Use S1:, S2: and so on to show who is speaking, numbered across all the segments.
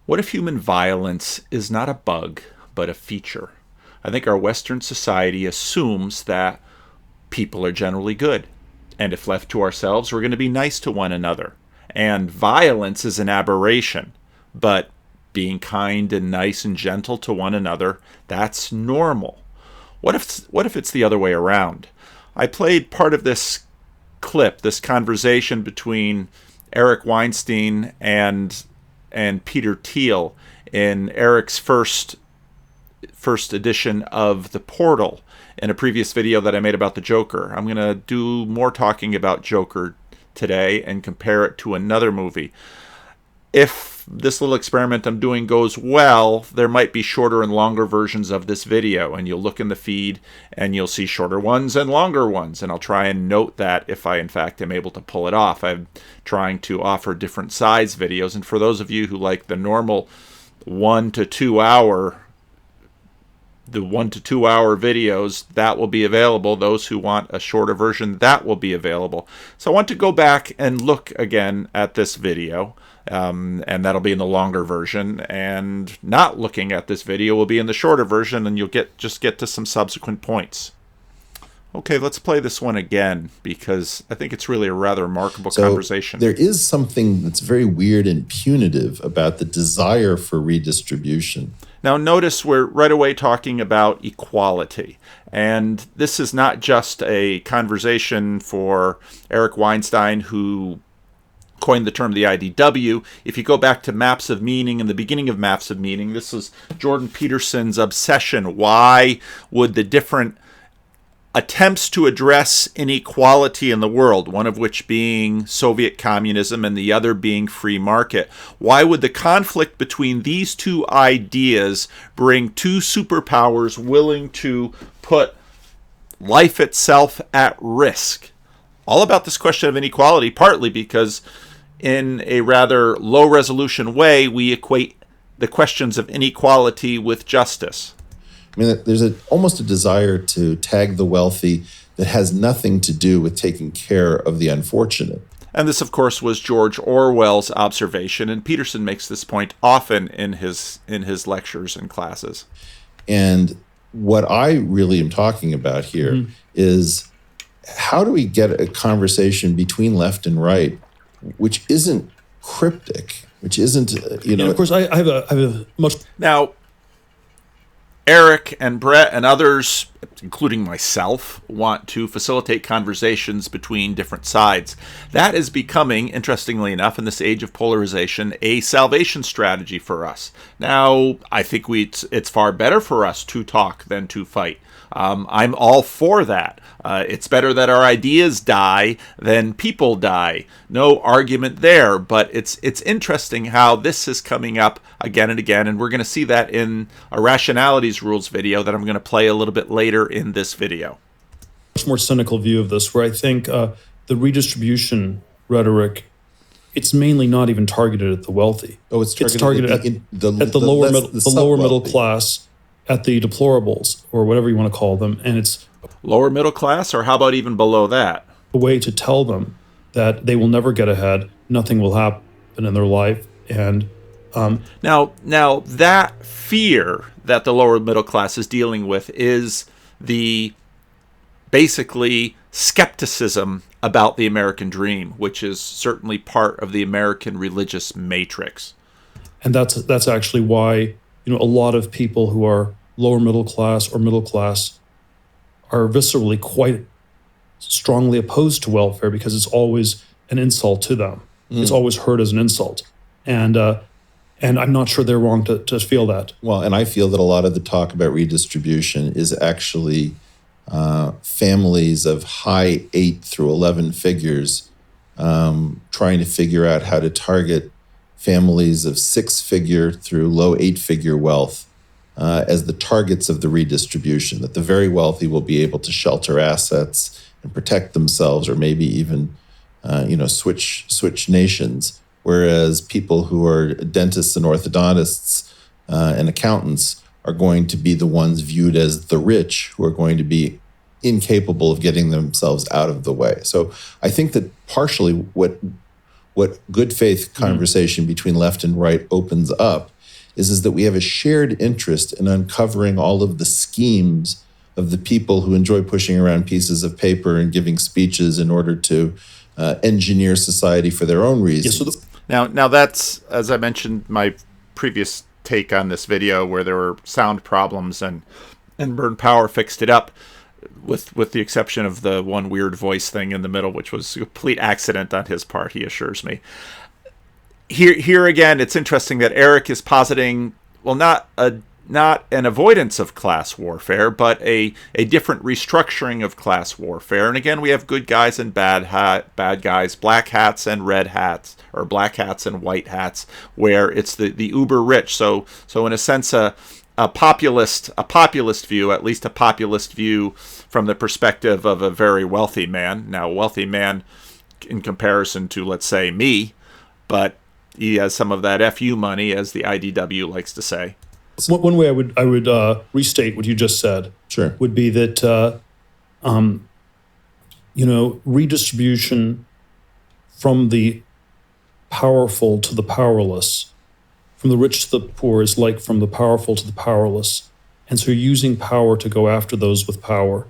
S1: What if human violence is not a bug, but a feature? I think our Western society assumes that people are generally good. And if left to ourselves, we're going to be nice to one another. And violence is an aberration. But being kind and nice and gentle to one another, that's normal. What if it's the other way around? I played part of this clip, this conversation between Eric Weinstein and Peter Thiel in Eric's first edition of The Portal in a previous video that I made about the Joker. I'm going to do more talking about Joker today and compare it to another movie. If this little experiment I'm doing goes well, there might be shorter and longer versions of this video, and you'll look in the feed and you'll see shorter ones and longer ones, and I'll try and note that if I in fact am able to pull it off. I'm trying to offer different size videos, and for those of you who like the normal 1 to 2 hour videos, that will be available. Those who want a shorter version, that will be available. So I want to go back and look again at this video, and that'll be in the longer version, and not looking at this video will be in the shorter version, and you'll just get to some subsequent points. Okay, let's play this one again, because I think it's really a rather remarkable conversation.
S2: There is something that's very weird and punitive about the desire for redistribution.
S1: Now notice we're right away talking about equality. And this is not just a conversation for Eric Weinstein, who coined the term the IDW. If you go back to Maps of Meaning, in the beginning of Maps of Meaning, this is Jordan Peterson's obsession. Why would the different attempts to address inequality in the world, one of which being Soviet communism and the other being free market, why would the conflict between these two ideas bring two superpowers willing to put life itself at risk? All about this question of inequality, partly because in a rather low resolution way, we equate the questions of inequality with justice.
S2: I mean, there's almost a desire to tag the wealthy that has nothing to do with taking care of the unfortunate.
S1: And this, of course, was George Orwell's observation, and Peterson makes this point often in his lectures and classes.
S2: And what I really am talking about here is, how do we get a conversation between left and right which isn't cryptic, which isn't,
S3: And of course, I have a much...
S1: Now, Eric and Brett and others, including myself, want to facilitate conversations between different sides. That is becoming, interestingly enough, in this age of polarization, a salvation strategy for us. Now, I think it's far better for us to talk than to fight. I'm all for that. It's better that our ideas die than people die. No argument there, but it's interesting how this is coming up again and again, and we're going to see that in a Rationality's rules video that I'm going to play a little bit later in this video.
S3: Much more cynical view of this, where I think the redistribution rhetoric, it's mainly not even targeted at the wealthy.
S2: Oh, it's targeted at the
S3: lower middle class, at the deplorables, or whatever you want to call them. And it's
S1: lower middle class, or how about even below that?
S3: A way to tell them that they will never get ahead, nothing will happen in their life. And
S1: now that fear that the lower middle class is dealing with is the basically skepticism about the American dream, which is certainly part of the American religious matrix.
S3: And that's actually why, a lot of people who are lower middle class or middle class are viscerally quite strongly opposed to welfare, because it's always an insult to them. It's always heard as an insult. And I'm not sure they're wrong to feel that.
S2: Well, and I feel that a lot of the talk about redistribution is actually families of high 8 through 11 figures trying to figure out how to target families of 6-figure through low 8-figure wealth as the targets of the redistribution, that the very wealthy will be able to shelter assets and protect themselves, or maybe even switch nations, whereas people who are dentists and orthodontists and accountants are going to be the ones viewed as the rich, who are going to be incapable of getting themselves out of the way. So I think that partially what good faith conversation between left and right opens up is that we have a shared interest in uncovering all of the schemes of the people who enjoy pushing around pieces of paper and giving speeches in order to engineer society for their own reasons.
S1: Now that's, as I mentioned, my previous take on this video where there were sound problems and Burn Power fixed it up, with the exception of the one weird voice thing in the middle, which was a complete accident on his part, he assures me. Here again, it's interesting that Eric is positing, well, not an avoidance of class warfare, but a different restructuring of class warfare. And again, we have good guys and bad guys, black hats and red hats, or black hats and white hats, where it's the uber rich. So in a sense, a populist view, at least a populist view from the perspective of a very wealthy man. Now, a wealthy man in comparison to, let's say, me, but he has some of that FU money, as the IDW likes to say.
S3: One way I would restate what you just said,
S2: sure,
S3: would be that redistribution from the powerful to the powerless, from the rich to the poor, is like from the powerful to the powerless, and so you're using power to go after those with power,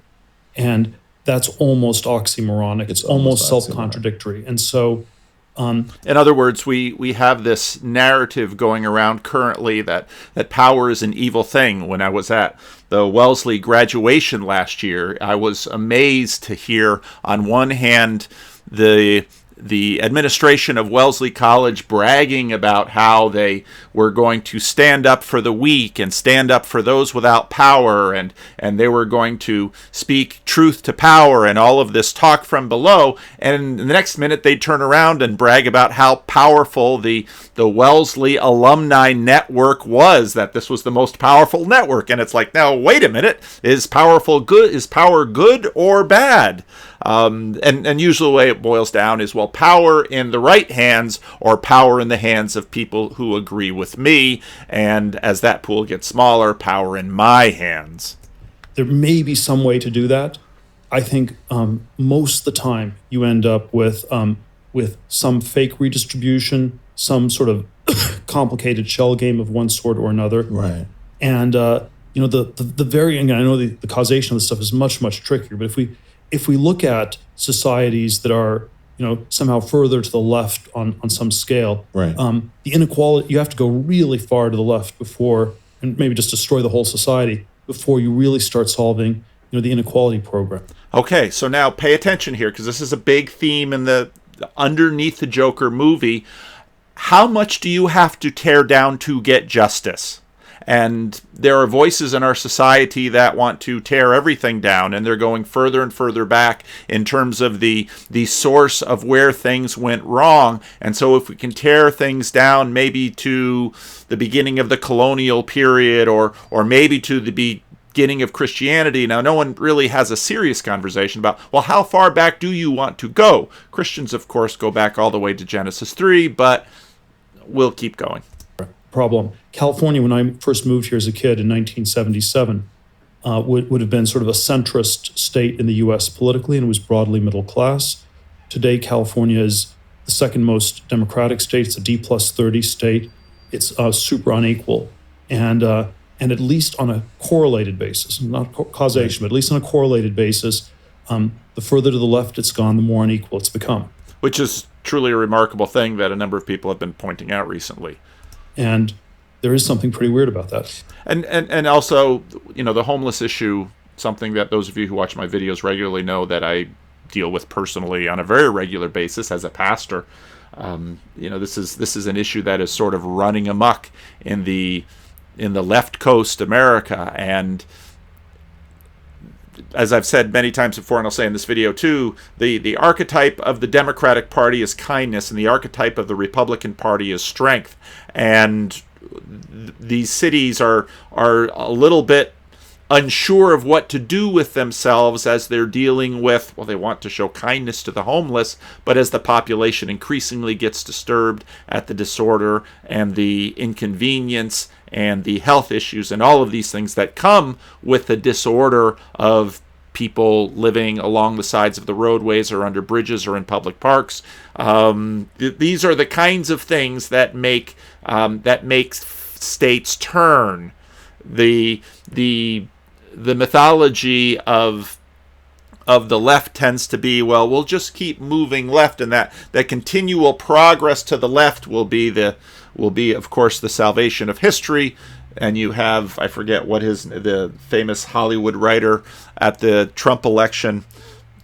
S3: and that's almost oxymoronic. It's almost self-contradictory, and so.
S1: In other words, we have this narrative going around currently that power is an evil thing. When I was at the Wellesley graduation last year, I was amazed to hear, on one hand, the administration of Wellesley College bragging about how they were going to stand up for the weak and stand up for those without power, and they were going to speak truth to power and all of this talk from below. And the next minute they'd turn around and brag about how powerful the Wellesley alumni network was, that this was the most powerful network. And it's like, now, wait a minute, is power good or bad? And usually the way it boils down is, well, power in the right hands or power in the hands of people who agree with me. And as that pool gets smaller, power in my hands.
S3: There may be some way to do that. I think most of the time you end up with some fake redistribution, some sort of complicated shell game of one sort or another.
S2: Right.
S3: And the varying, I know the causation of this stuff is much, much trickier, but if we look at societies that are, somehow further to the left on some scale,
S2: right.
S3: The inequality, you have to go really far to the left before, and maybe just destroy the whole society before you really start solving, the inequality program.
S1: Okay, so now pay attention here, because this is a big theme in the underneath the Joker movie. How much do you have to tear down to get justice? And there are voices in our society that want to tear everything down, and they're going further and further back in terms of the source of where things went wrong. And so if we can tear things down maybe to the beginning of the colonial period, or maybe to the beginning of Christianity. Now, no one really has a serious conversation about, well, how far back do you want to go? Christians, of course, go back all the way to Genesis 3, but we'll keep going.
S3: Problem. California, when I first moved here as a kid in 1977, would have been sort of a centrist state in the U.S. politically, and was broadly middle class. Today, California is the second most democratic state. It's a D+30 state. It's super unequal, and at least on a correlated basis, not causation, but at least on a correlated basis, the further to the left it's gone, the more unequal it's become.
S1: Which is truly a remarkable thing that a number of people have been pointing out recently.
S3: And there is something pretty weird about that.
S1: And also, the homeless issue, something that those of you who watch my videos regularly know that I deal with personally on a very regular basis as a pastor. This is an issue that is sort of running amok in the left coast America. And as I've said many times before, and I'll say in this video too, the archetype of the Democratic Party is kindness, and the archetype of the Republican Party is strength. And these cities are a little bit unsure of what to do with themselves as they're dealing with, well, they want to show kindness to the homeless, but as the population increasingly gets disturbed at the disorder and the inconvenience and the health issues and all of these things that come with the disorder of people living along the sides of the roadways or under bridges or in public parks. These are the kinds of things that make states turn. The mythology of the left tends to be, well, we'll just keep moving left, and that continual progress to the left will be of course the salvation of history. And you have, I forget what the famous Hollywood writer at the Trump election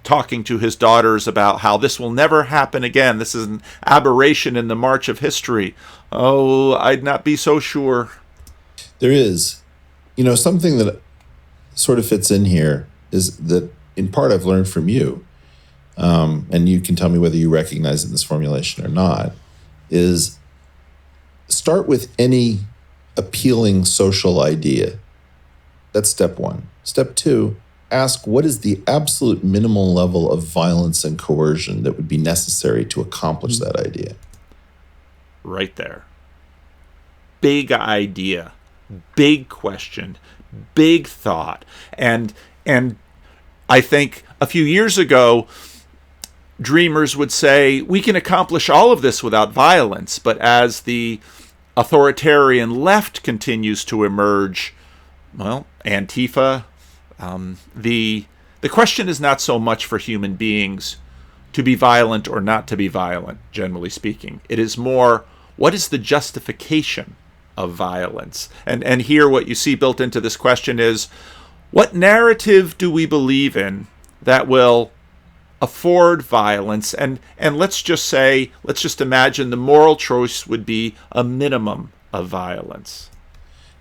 S1: talking to his daughters about how this will never happen again. This is an aberration in the march of history. Oh, I'd not be so sure.
S2: There is, something that sort of fits in here is that in part I've learned from you, and you can tell me whether you recognize it in this formulation or not, is start with any appealing social idea. That's step one. Step two, ask what is the absolute minimal level of violence and coercion that would be necessary to accomplish that idea.
S1: Right there. Big idea, big question, big thought. And I think a few years ago, dreamers would say, we can accomplish all of this without violence. But as the authoritarian left continues to emerge, well, Antifa, the question is not so much for human beings to be violent or not to be violent, generally speaking. It is more, what is the justification of violence? And here what you see built into this question is, what narrative do we believe in that will afford violence? And let's just imagine the moral choice would be a minimum of violence.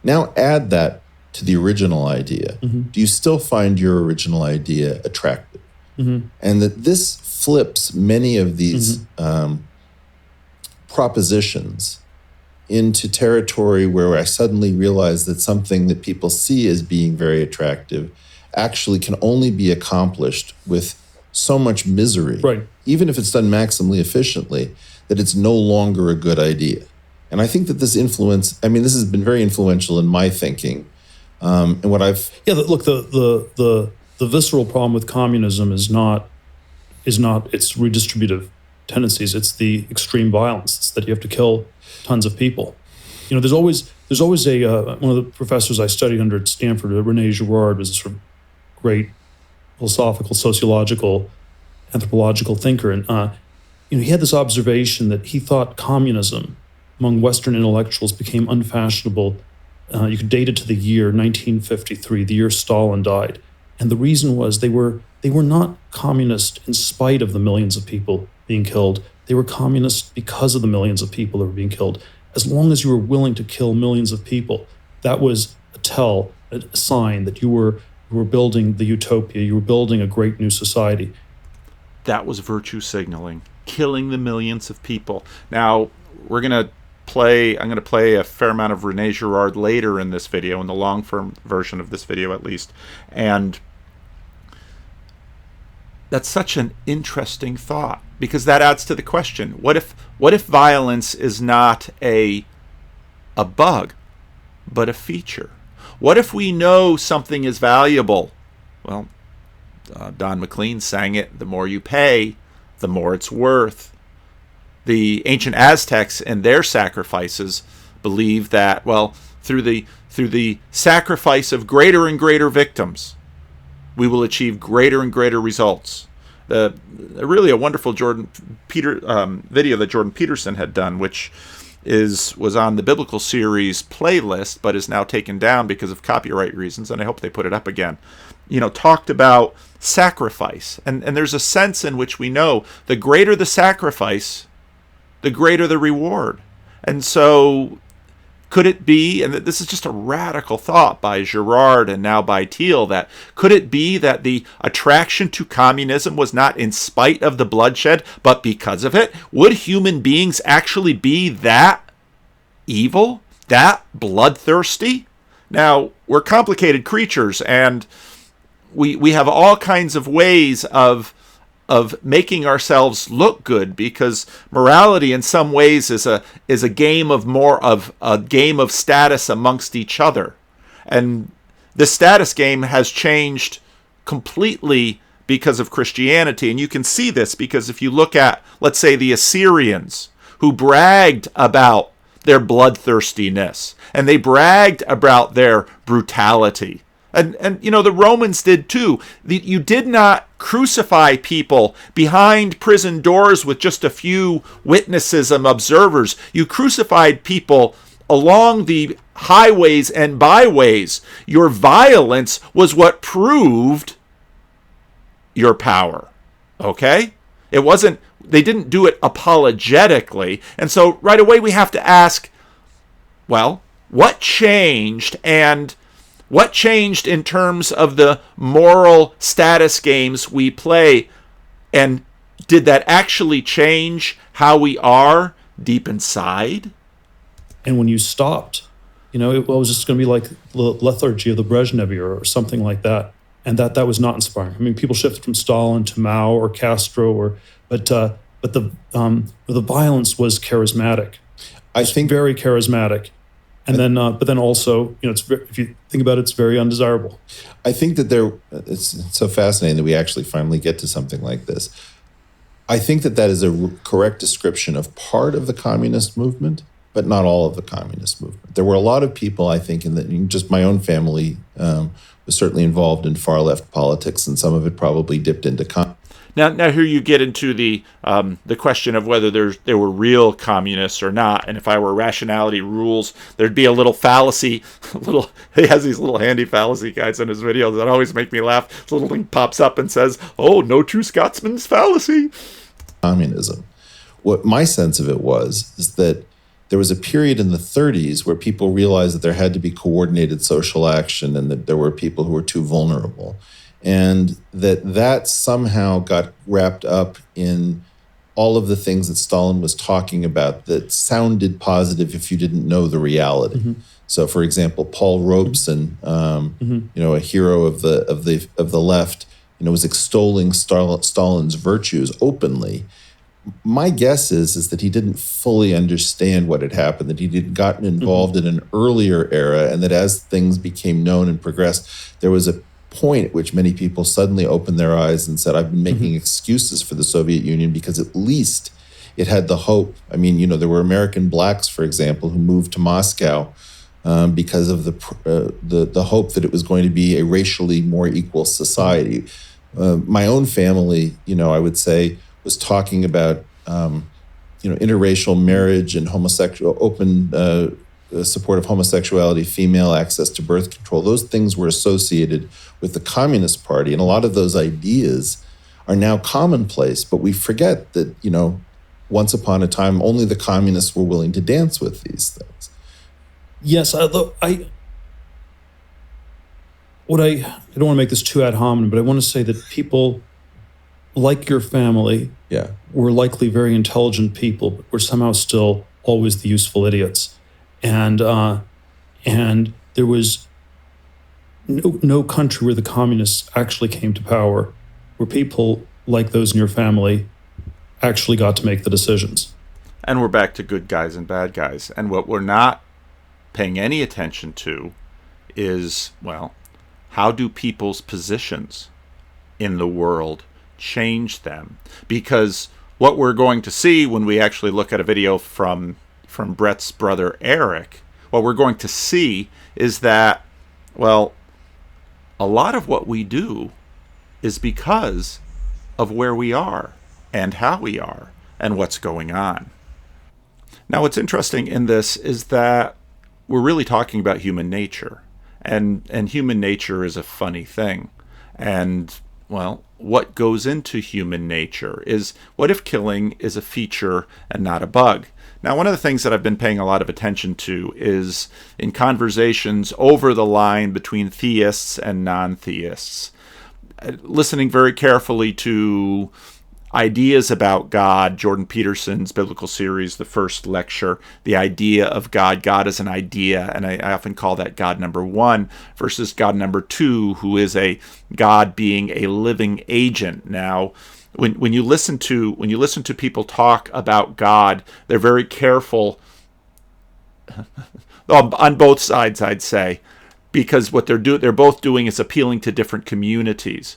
S2: Now add that to the original idea. Mm-hmm. Do you still find your original idea attractive? Mm-hmm. And that this flips many of these propositions into territory where I suddenly realize that something that people see as being very attractive actually can only be accomplished with so much misery,
S3: right,
S2: even if it's done maximally efficiently, that it's no longer a good idea. And I think that this has been very influential in my thinking. And what I've...
S3: Yeah, look, the visceral problem with communism is not its redistributive tendencies. It's the extreme violence. It's that you have to kill tons of people. There's always one of the professors I studied under at Stanford, René Girard, was a sort of great philosophical, sociological, anthropological thinker. And he had this observation that he thought communism among Western intellectuals became unfashionable. You could date it to the year 1953, the year Stalin died. And the reason was they were not communist in spite of the millions of people being killed. They were communist because of the millions of people that were being killed. As long as you were willing to kill millions of people, that was a sign that you were building the utopia, you were building a great new society.
S1: That was virtue signaling, killing the millions of people. Now, I'm going to play a fair amount of René Girard later in this video, in the long-form version of this video at least. And that's such an interesting thought, because that adds to the question, what if violence is not a bug, but a feature? What if we know something is valuable? Well, Don McLean sang it, the more you pay, the more it's worth. The ancient Aztecs and their sacrifices believed that, well, through the sacrifice of greater and greater victims, we will achieve greater and greater results. Really a wonderful video that Jordan Peterson had done, which was on the biblical series playlist, but is now taken down because of copyright reasons, and I hope they put it up again. Talked about sacrifice, and there's a sense in which we know the greater the sacrifice, the greater the reward. And so could it be, and this is just a radical thought by Girard and now by Thiel, that could it be that the attraction to communism was not in spite of the bloodshed, but because of it? Would human beings actually be that evil, that bloodthirsty? Now, we're complicated creatures, and we have all kinds of ways of making ourselves look good, because morality in some ways is a game of status amongst each other. And the status game has changed completely because of Christianity. And you can see this because if you look at, let's say, the Assyrians, who bragged about their bloodthirstiness, and they bragged about their brutality. And you know, the Romans did too. You did not crucify people behind prison doors with just a few witnesses and observers. You crucified people along the highways and byways. Your violence was what proved your power. Okay? It wasn't, they didn't do it apologetically. And so right away we have to ask, well, what changed, and what changed in terms of the moral status games we play? And did that actually change how we are deep inside?
S3: And when you stopped, you know, it was just going to be like the lethargy of the Brezhnev era or something like that. And that was not inspiring. I mean, people shifted from Stalin to Mao or Castro, but the violence was charismatic.
S2: I think
S3: very charismatic. And then, but then also, you know, if you think about it, it's very undesirable.
S2: I think that it's so fascinating that we actually finally get to something like this. I think that is a correct description of part of the communist movement, but not all of the communist movement. There were a lot of people, I think, just my own family was certainly involved in far left politics, and some of it probably dipped into
S1: Now here you get into the question of whether there were real communists or not, and if I were Rationality rules, there'd be a little fallacy. He has these little handy fallacy guides in his videos that always make me laugh. This little thing pops up and says, "Oh, no true Scotsman's fallacy."
S2: Communism. What my sense of it is that there was a period in the 30s where people realized that there had to be coordinated social action, and that there were people who were too vulnerable. And that somehow got wrapped up in all of the things that Stalin was talking about that sounded positive if you didn't know the reality. Mm-hmm. So, for example, Paul Robeson, you know, a hero of the left, you know, was extolling Stalin's virtues openly. My guess is that he didn't fully understand what had happened, that he had gotten involved in an earlier era, and that as things became known and progressed, there was a point at which many people suddenly opened their eyes and said, I've been making excuses for the Soviet Union because at least it had the hope. I mean, you know, there were American blacks, for example, who moved to Moscow because of the hope that it was going to be a racially more equal society. My own family, you know, I would say, was talking about, you know, interracial marriage and open support of homosexuality, female access to birth control. Those things were associated with the Communist Party, and a lot of those ideas are now commonplace, but we forget that, you know, once upon a time, only the communists were willing to dance with these things.
S3: Yes, I don't want to make this too ad hominem, but I want to say that people like your family were likely very intelligent people, but were somehow still always the useful idiots. And there was no country where the communists actually came to power where people like those in your family actually got to make the decisions.
S1: And we're back to good guys and bad guys. And what we're not paying any attention to is, well, how do people's positions in the world change them? Because what we're going to see when we actually look at a video from Brett's brother Eric, what we're going to see is that, well, a lot of what we do is because of where we are and how we are and what's going on. Now, what's interesting in this is that we're really talking about human nature, and human nature is a funny thing. And, well, what goes into human nature is, what if killing is a feature and not a bug? Now, one of the things that I've been paying a lot of attention to is in conversations over the line between theists and non-theists, listening very carefully to ideas about God, Jordan Peterson's biblical series, the first lecture, the idea of God. God is an idea, and I often call that God number one, versus God number two, who is a God being a living agent. Now, when you listen to people talk about God, they're very careful on both sides, I'd say, because what they're both doing is appealing to different communities.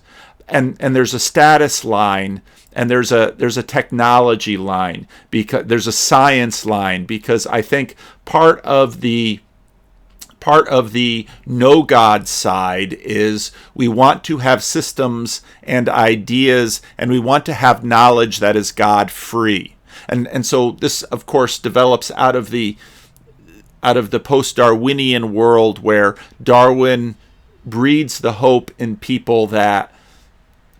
S1: and there's a status line, and there's a technology line, because there's a science line, because I think part of the no God side is we want to have systems and ideas, and we want to have knowledge that is God free. And so this, of course, develops out of the post-Darwinian world, where Darwin breeds the hope in people that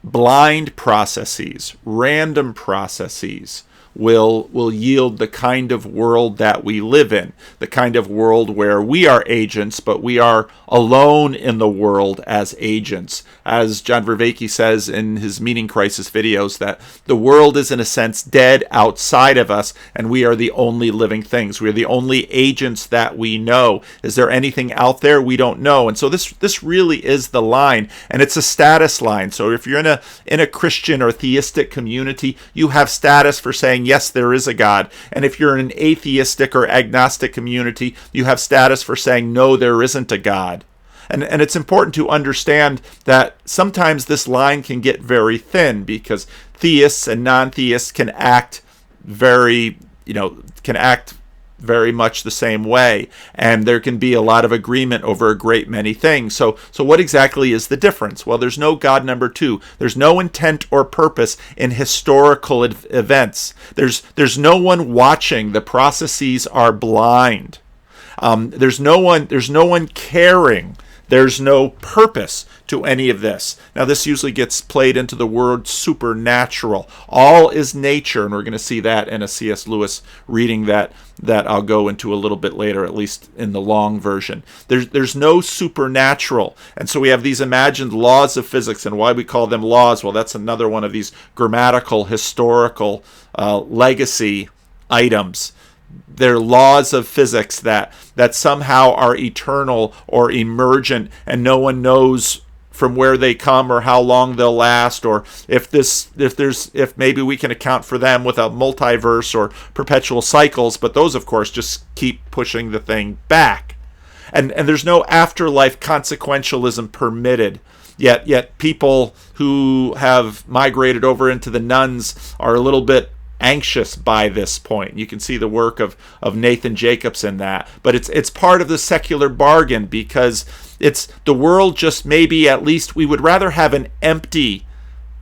S1: blind processes, random processes, will yield the kind of world that we live in, the kind of world where we are agents, but we are alone in the world as agents. As John Vervaeke says in his Meaning Crisis videos, that the world is in a sense dead outside of us, and we are the only living things. We are the only agents that we know. Is there anything out there? We don't know. And so this really is the line, and it's a status line. So if you're in a Christian or theistic community, you have status for saying, yes, there is a God. And if you're in an atheistic or agnostic community, you have status for saying, no, there isn't a God. And it's important to understand that sometimes this line can get very thin, because theists and non-theists can act very much the same way, and there can be a lot of agreement over a great many things. So what exactly is the difference? Well, there's no God number two. There's no intent or purpose in historical events. There's no one watching. The processes are blind. There's no one caring. There's no purpose to any of this. Now, this usually gets played into the word supernatural. All is nature, and we're going to see that in a C.S. Lewis reading that I'll go into a little bit later, at least in the long version. There's no supernatural. And so we have these imagined laws of physics, and why we call them laws, well, that's another one of these grammatical, historical legacy items. They're laws of physics that somehow are eternal or emergent, and no one knows from where they come or how long they'll last, or if maybe we can account for them with a multiverse or perpetual cycles. But those, of course, just keep pushing the thing back. And there's no afterlife consequentialism permitted. Yet people who have migrated over into the nuns are a little bit anxious by this point. You can see the work of Nathan Jacobs in that. But it's part of the secular bargain, because it's the world just maybe, at least we would rather have an empty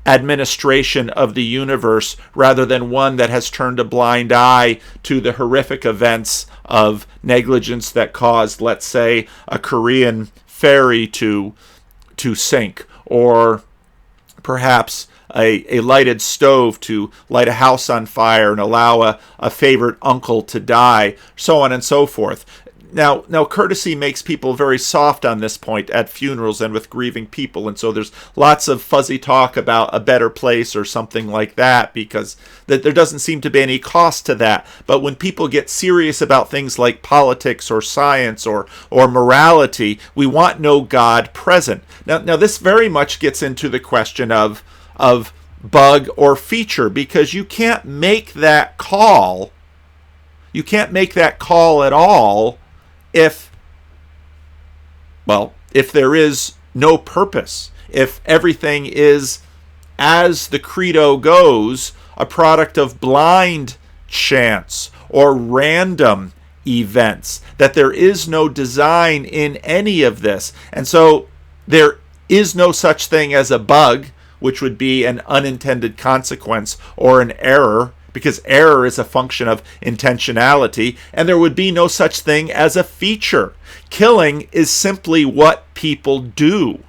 S1: administration of the universe rather than one that has turned a blind eye to the horrific events of negligence that caused, let's say, a Korean ferry to sink, or perhaps a lighted stove to light a house on fire and allow a favorite uncle to die, so on and so forth. Now, courtesy makes people very soft on this point at funerals and with grieving people, and so there's lots of fuzzy talk about a better place or something like that, because there doesn't seem to be any cost to that. But when people get serious about things like politics or science or morality, we want no God present. Now this very much gets into the question of bug or feature, because you can't make that call. You can't make that call at all if there is no purpose, if everything is, as the credo goes, a product of blind chance or random events, that there is no design in any of this. And so there is no such thing as a bug, which would be an unintended consequence or an error, because error is a function of intentionality, and there would be no such thing as a feature. Killing is simply what people do.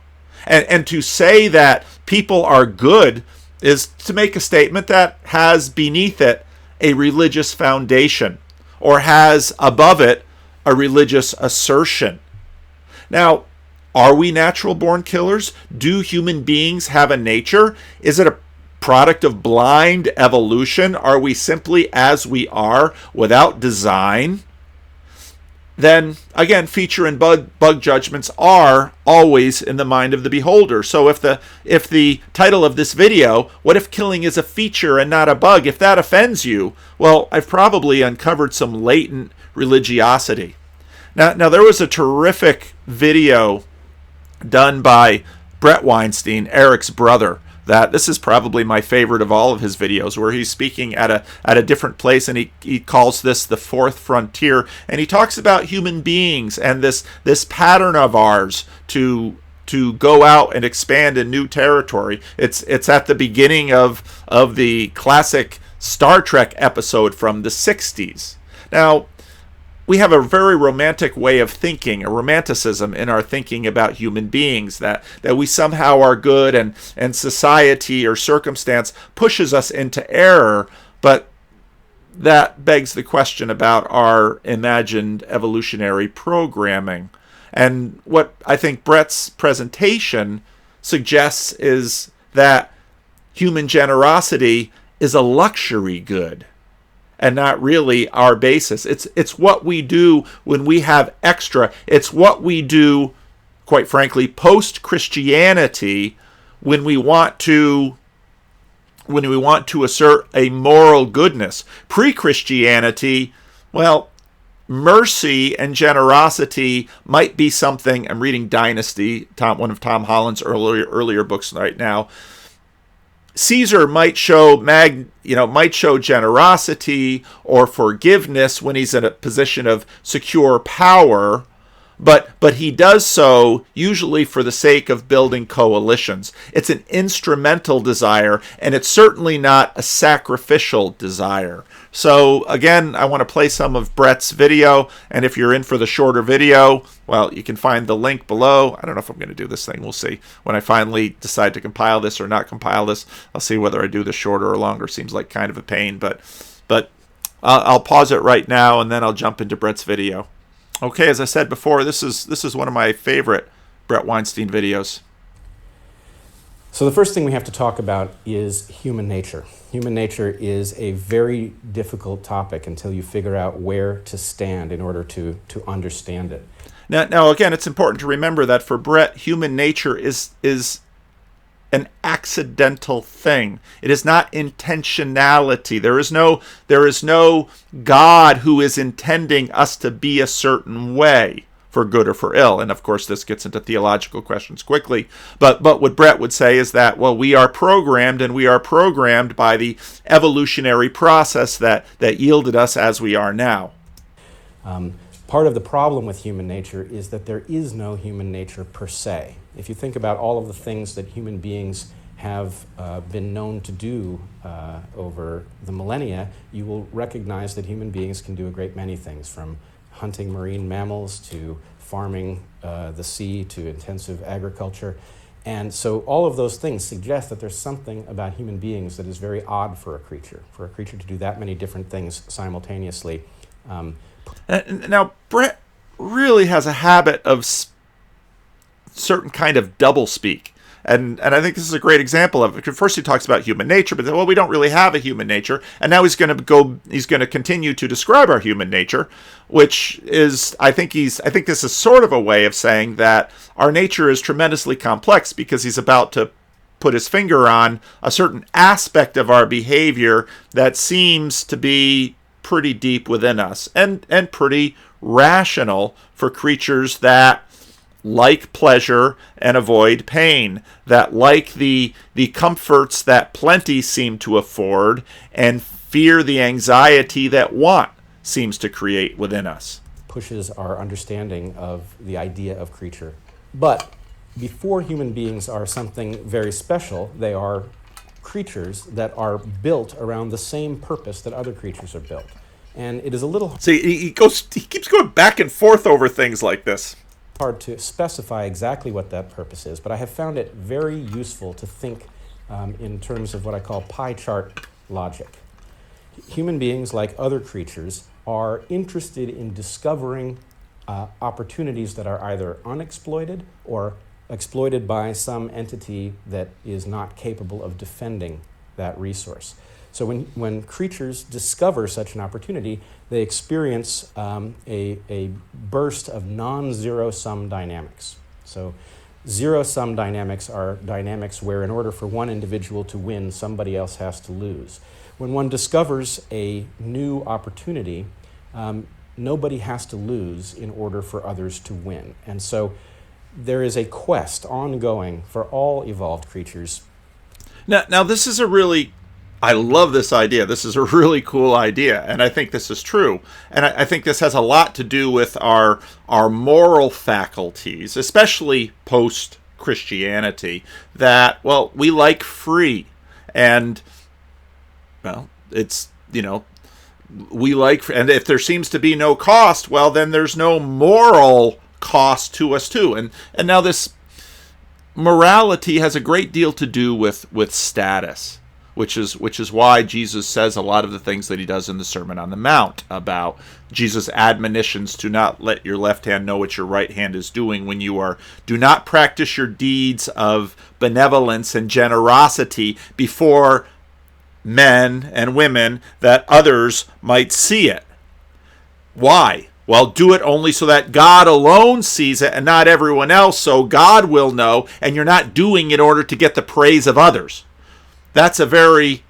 S1: And to say that people are good is to make a statement that has beneath it a religious foundation, or has above it a religious assertion. Now, are we natural-born killers? Do human beings have a nature? Is it a product of blind evolution? Are we simply as we are without design? Then, again, feature and bug judgments are always in the mind of the beholder. So if the title of this video, what if killing is a feature and not a bug, if that offends you, well, I've probably uncovered some latent religiosity. Now there was a terrific video done by Brett Weinstein, Eric's brother, that this is probably my favorite of all of his videos, where he's speaking at a different place, and he calls this the fourth frontier, and he talks about human beings and this pattern of ours to go out and expand in new territory. It's at the beginning of the classic Star Trek episode from the 60s. Now, we have a very romantic way of thinking, a romanticism in our thinking about human beings, that we somehow are good, and society or circumstance pushes us into error. But that begs the question about our imagined evolutionary programming. And what I think Brett's presentation suggests is that human generosity is a luxury good and not really our basis. It's what we do when we have extra. It's what we do, quite frankly, post-Christianity, when we want to assert a moral goodness. Pre-Christianity, well, mercy and generosity might be something. I'm reading Dynasty, one of Tom Holland's earlier books right now. Caesar might show generosity or forgiveness when he's in a position of secure power, but he does so usually for the sake of building coalitions. It's an instrumental desire, and it's certainly not a sacrificial desire. So again, I want to play some of Brett's video, and if you're in for the shorter video, well, you can find the link below. I don't know if I'm going to do this thing. We'll see. When I finally decide to compile this or not compile this, I'll see whether I do this shorter or longer. Seems like kind of a pain, but I'll pause it right now, and then I'll jump into Brett's video. Okay, as I said before, this is one of my favorite Brett Weinstein videos.
S4: So the first thing we have to talk about is human nature. Human nature is a very difficult topic until you figure out where to stand in order to understand it.
S1: Now, again, it's important to remember that for Brett, human nature is an accidental thing. It is not intentionality. There is no God who is intending us to be a certain way, for good or for ill. And of course, this gets into theological questions quickly. But what Brett would say is that, well, we are programmed, and we are programmed by the evolutionary process that yielded us as we are now.
S4: Part of the problem with human nature is that there is no human nature per se. If you think about all of the things that human beings have been known to do over the millennia, you will recognize that human beings can do a great many things, from hunting marine mammals to farming the sea to intensive agriculture. And so all of those things suggest that there's something about human beings that is very odd for a creature to do that many different things simultaneously.
S1: Now, Brett really has a habit of certain kind of doublespeak. And I think this is a great example of it. First, he talks about human nature, but then, well, we don't really have a human nature. And now he's going to continue to describe our human nature, which is, I think this is sort of a way of saying that our nature is tremendously complex, because he's about to put his finger on a certain aspect of our behavior that seems to be pretty deep within us and pretty rational for creatures that like pleasure and avoid pain, that like the comforts that plenty seem to afford and fear the anxiety that want seems to create within us.
S4: Pushes our understanding of the idea of creature. But before human beings are something very special, they are creatures that are built around the same purpose that other creatures are built. And it is a little...
S1: See, he keeps going back and forth over things like this.
S4: Hard to specify exactly what that purpose is, but I have found it very useful to think in terms of what I call pie chart logic. Human beings, like other creatures, are interested in discovering opportunities that are either unexploited or exploited by some entity that is not capable of defending that resource. So when creatures discover such an opportunity, they experience a burst of non-zero-sum dynamics. So zero-sum dynamics are dynamics where, in order for one individual to win, somebody else has to lose. When one discovers a new opportunity, nobody has to lose in order for others to win. And so there is a quest ongoing for all evolved creatures.
S1: Now this is I love this idea. This is a really cool idea, and I think this is true. And I think this has a lot to do with our moral faculties, especially post-Christianity, that, well, we like free. And, well, it's, we like, and if there seems to be no cost, well, then there's no moral cost to us too. And now this morality has a great deal to do with status, which is why Jesus says a lot of the things that he does in the Sermon on the Mount about Jesus' admonitions to not let your left hand know what your right hand is doing when you do not practice your deeds of benevolence and generosity before men and women that others might see it. Why? Well, do it only so that God alone sees it and not everyone else, so God will know, and you're not doing it in order to get the praise of others. That's a very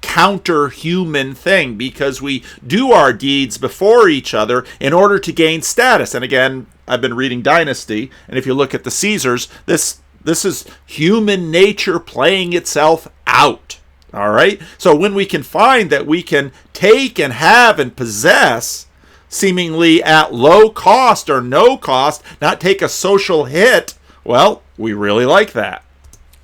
S1: counter-human thing, because we do our deeds before each other in order to gain status. And again, I've been reading Dynasty, and if you look at the Caesars, this is human nature playing itself out. All right? So when we can find that we can take and have and possess seemingly at low cost or no cost, not take a social hit, well, we really like that.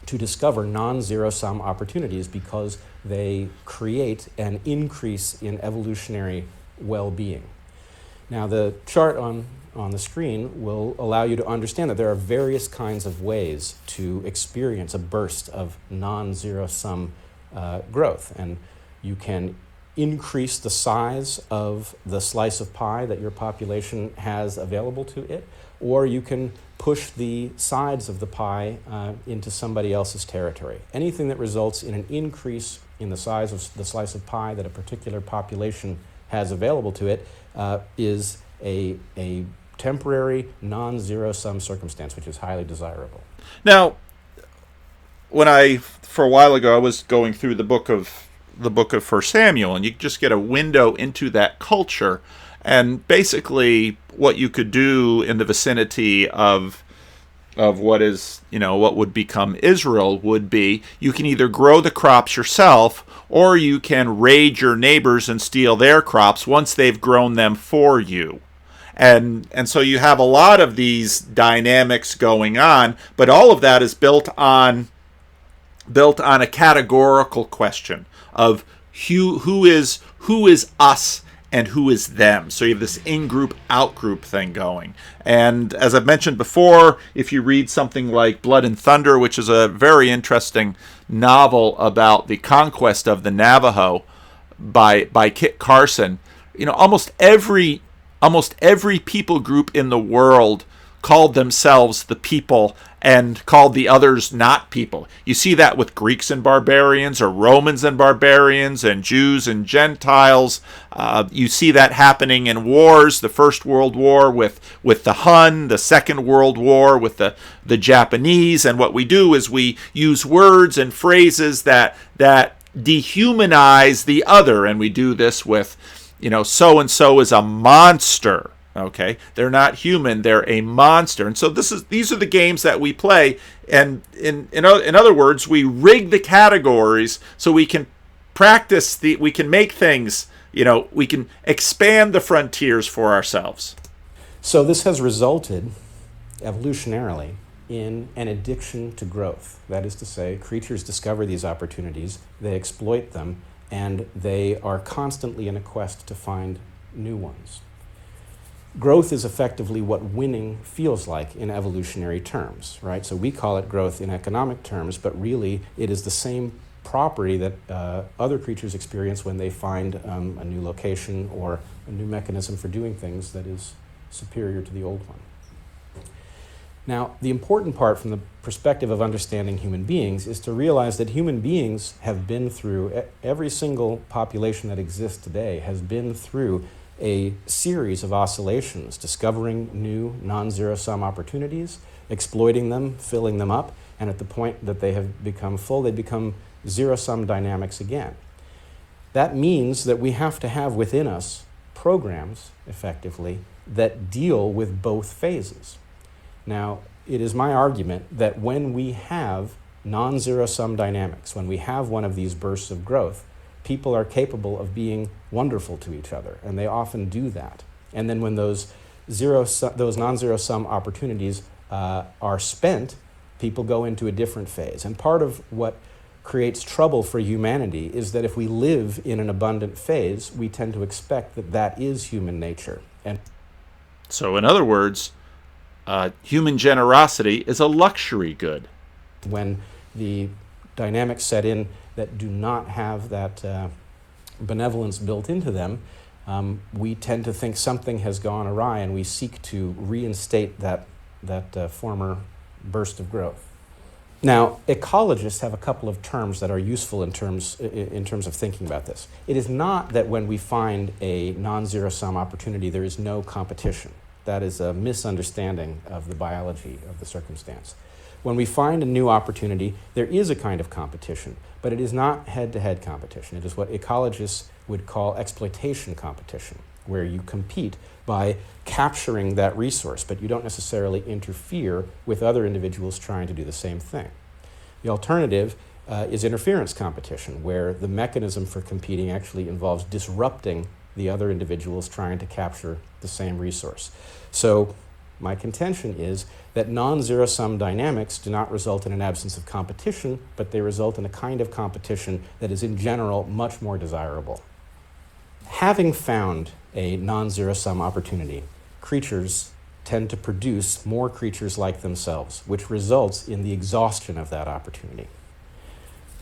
S4: To discover non-zero-sum opportunities because they create an increase in evolutionary well-being. Now, the chart on the screen will allow you to understand that there are various kinds of ways to experience a burst of non-zero-sum growth. And you can increase the size of the slice of pie that your population has available to it, or you can push the sides of the pie into somebody else's territory. Anything that results in an increase in the size of the slice of pie that a particular population has available to it is a temporary non-zero-sum circumstance, which is highly desirable.
S1: Now, for a while ago, I was going through the book of 1 Samuel, and you just get a window into that culture. And basically, what you could do in the vicinity of what is, what would become Israel would be, you can either grow the crops yourself, or you can raid your neighbors and steal their crops once they've grown them for you. And so you have a lot of these dynamics going on, but all of that is built on a categorical question of who is us and who is them. So you have this in-group, out-group thing going. And as I've mentioned before, if you read something like Blood and Thunder, which is a very interesting novel about the conquest of the Navajo by Kit Carson, almost every people group in the world called themselves the people and called the others not people. You see that with Greeks and barbarians, or Romans and barbarians, and Jews and Gentiles. You see that happening in wars, the First World War with the Hun, the Second World War with the Japanese. And what we do is we use words and phrases that dehumanize the other, and we do this with, so-and-so is a monster. Okay, they're not human; they're a monster, and so these are the games that we play. And in other words, we rig the categories so we can practice we can make things. We can expand the frontiers for ourselves.
S4: So this has resulted, evolutionarily, in an addiction to growth. That is to say, creatures discover these opportunities, they exploit them, and they are constantly in a quest to find new ones. Growth is effectively what winning feels like in evolutionary terms, right? So we call it growth in economic terms, but really it is the same property that other creatures experience when they find a new location or a new mechanism for doing things that is superior to the old one. Now, the important part from the perspective of understanding human beings is to realize that human beings have been through, every single population that exists today has been through a series of oscillations, discovering new non-zero-sum opportunities, exploiting them, filling them up, and at the point that they have become full, they become zero-sum dynamics again. That means that we have to have within us programs, effectively, that deal with both phases. Now, it is my argument that when we have non-zero-sum dynamics, when we have one of these bursts of growth, people are capable of being wonderful to each other, and they often do that. And then when those non-zero-sum opportunities are spent, people go into a different phase. And part of what creates trouble for humanity is that if we live in an abundant phase, we tend to expect that that is human nature. And
S1: so, in other words, human generosity is a luxury good.
S4: when the dynamics set in that do not have that benevolence built into them, we tend to think something has gone awry, and we seek to reinstate that former burst of growth. Now, ecologists have a couple of terms that are useful in terms of thinking about this. It is not that when we find a non-zero-sum opportunity, there is no competition. That is a misunderstanding of the biology of the circumstance. When we find a new opportunity, there is a kind of competition, but it is not head-to-head competition. It is what ecologists would call exploitation competition, where you compete by capturing that resource, but you don't necessarily interfere with other individuals trying to do the same thing. The alternative is interference competition, where the mechanism for competing actually involves disrupting the other individuals trying to capture the same resource. So my contention is that non-zero-sum dynamics do not result in an absence of competition, but they result in a kind of competition that is in general much more desirable. Having found a non-zero-sum opportunity, creatures tend to produce more creatures like themselves, which results in the exhaustion of that opportunity.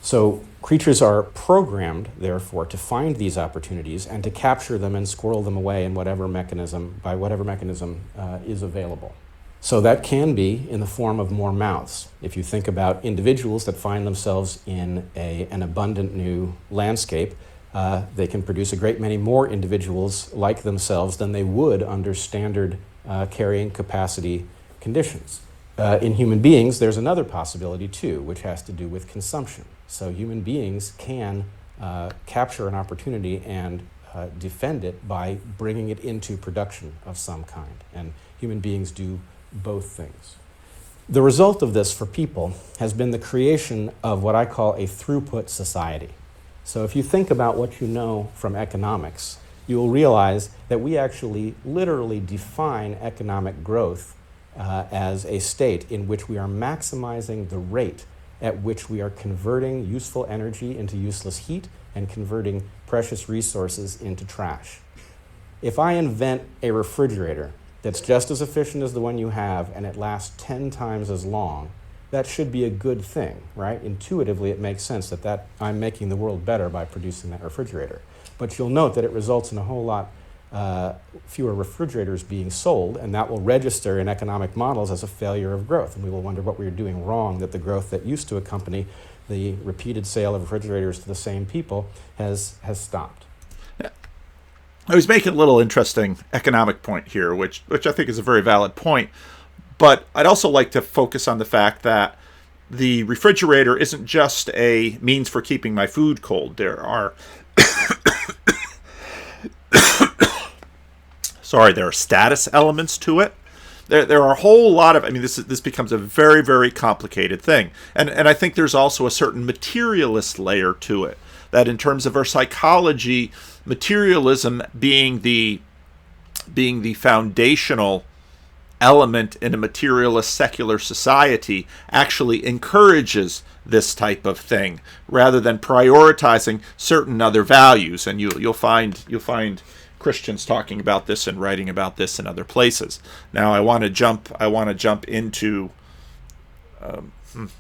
S4: So creatures are programmed, therefore, to find these opportunities and to capture them and squirrel them away in whatever mechanism is available. So that can be in the form of more mouths. If you think about individuals that find themselves in an abundant new landscape, they can produce a great many more individuals like themselves than they would under standard carrying capacity conditions. In human beings, there's another possibility too, which has to do with consumption. So human beings can capture an opportunity and defend it by bringing it into production of some kind. And human beings do both things. The result of this for people has been the creation of what I call a throughput society. So if you think about what you know from economics, you will realize that we actually literally define economic growth as a state in which we are maximizing the rate at which we are converting useful energy into useless heat and converting precious resources into trash. If I invent a refrigerator that's just as efficient as the one you have and it lasts 10 times as long, that should be a good thing, right? Intuitively, it makes sense that I'm making the world better by producing that refrigerator. But you'll note that it results in a whole lot fewer refrigerators being sold, and that will register in economic models as a failure of growth. And we will wonder what we are doing wrong, that the growth that used to accompany the repeated sale of refrigerators to the same people has stopped.
S1: I was making a little interesting economic point here, which I think is a very valid point. But I'd also like to focus on the fact that the refrigerator isn't just a means for keeping my food cold. There are there are status elements to it. There are a whole lot of, this becomes a very, very complicated thing. And I think there's also a certain materialist layer to it, that in terms of our psychology, materialism being the foundational element in a materialist secular society actually encourages this type of thing rather than prioritizing certain other values. And you'll find Christians talking about this and writing about this in other places. Now I want to jump into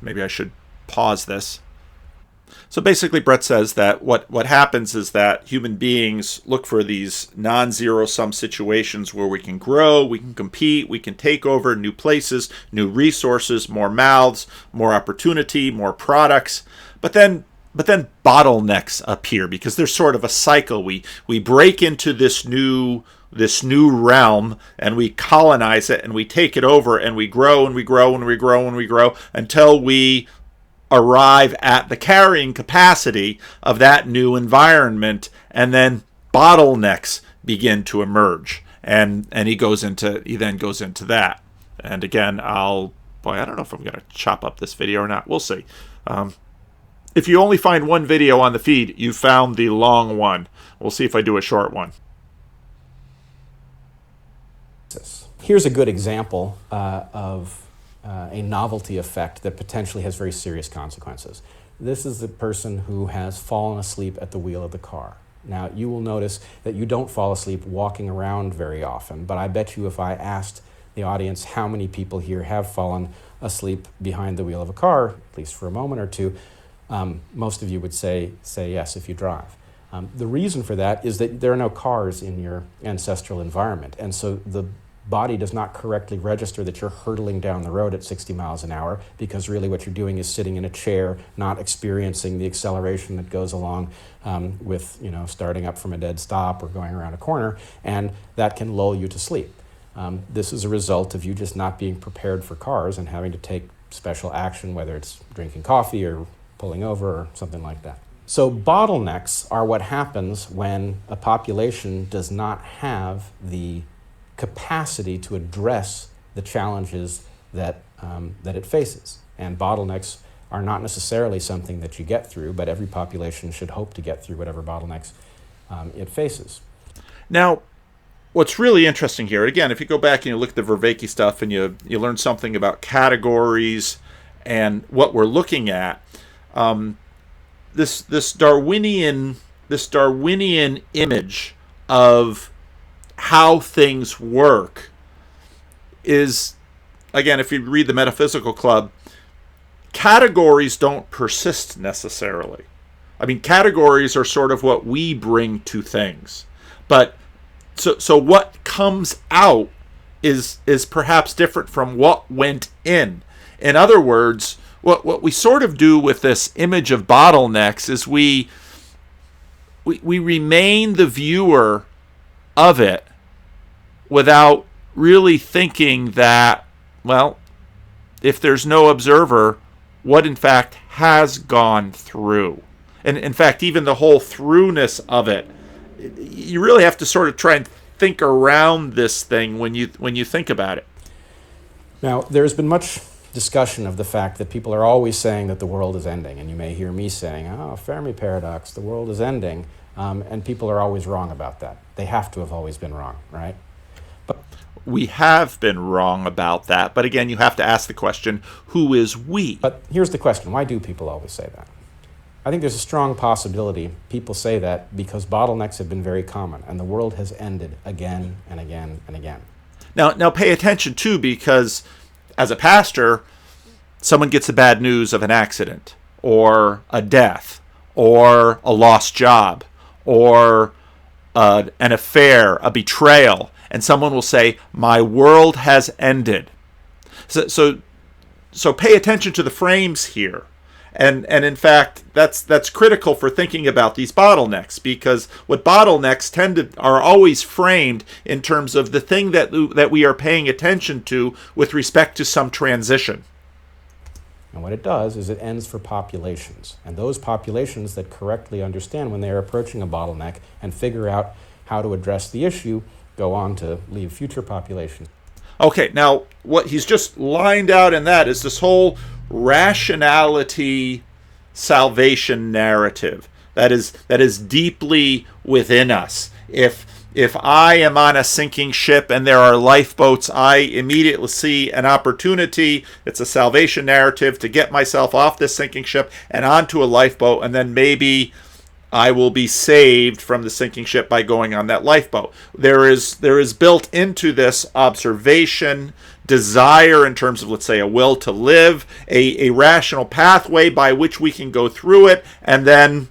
S1: maybe I should pause this. So basically, Brett says that what happens is that human beings look for these non-zero-sum situations where we can grow, we can compete, we can take over new places, new resources, more mouths, more opportunity, more products. But then bottlenecks appear because there's sort of a cycle. We break into this new realm and we colonize it and we take it over and we grow and we grow and we grow and we grow until we arrive at the carrying capacity of that new environment, and then bottlenecks begin to emerge, and he then goes into that. And again, I don't know if I'm going to chop up this video or not. We'll see. If you only find one video on the feed, you found the long one. We'll see if I do a short one.
S4: Here's a good example of a novelty effect that potentially has very serious consequences. This is the person who has fallen asleep at the wheel of the car. Now, you will notice that you don't fall asleep walking around very often, but I bet you if I asked the audience how many people here have fallen asleep behind the wheel of a car, at least for a moment or two, most of you would say yes if you drive. The reason for that is that there are no cars in your ancestral environment, and so the body does not correctly register that you're hurtling down the road at 60 miles an hour, because really what you're doing is sitting in a chair, not experiencing the acceleration that goes along with starting up from a dead stop or going around a corner, and that can lull you to sleep. This is a result of you just not being prepared for cars and having to take special action, whether it's drinking coffee or pulling over or something like that. So bottlenecks are what happens when a population does not have the capacity to address the challenges that it faces. And bottlenecks are not necessarily something that you get through, but every population should hope to get through whatever bottlenecks it faces.
S1: Now, what's really interesting here, again, if you go back and you look at the Vervaeke stuff and you learn something about categories and what we're looking at, this Darwinian image of how things work is, again, if you read the Metaphysical Club, categories don't persist necessarily. I mean, categories are sort of what we bring to things. But so what comes out is perhaps different from what went in. In other words, what we sort of do with this image of bottlenecks is we remain the viewer of it without really thinking that, well, if there's no observer, what in fact has gone through. And in fact, even the whole throughness of it, you really have to sort of try and think around this thing when you think about it.
S4: Now, there's been much discussion of the fact that people are always saying that the world is ending, and you may hear me saying, Fermi paradox, the world is ending, and people are always wrong about that. They have to have always been wrong, right? But
S1: we have been wrong about that, but again, you have to ask the question, who is we?
S4: But here's the question, why do people always say that? I think there's a strong possibility people say that because bottlenecks have been very common, and the world has ended again and again and again.
S1: Now pay attention, too, because as a pastor, someone gets the bad news of an accident, or a death, or a lost job, or an affair, a betrayal, and someone will say, my world has ended. So pay attention to the frames here. And in fact, that's critical for thinking about these bottlenecks, because what bottlenecks are always framed in terms of the thing that we are paying attention to with respect to some transition.
S4: And what it does is it ends for populations. And those populations that correctly understand when they are approaching a bottleneck and figure out how to address the issue go on to leave future populations.
S1: Okay, now what he's just lined out in that is this whole rationality salvation narrative that is deeply within us. If I am on a sinking ship and there are lifeboats, I immediately see an opportunity. It's a salvation narrative to get myself off this sinking ship and onto a lifeboat, and then maybe I will be saved from the sinking ship by going on that lifeboat. There is built into this observation, desire in terms of, let's say, a will to live, a rational pathway by which we can go through it, and then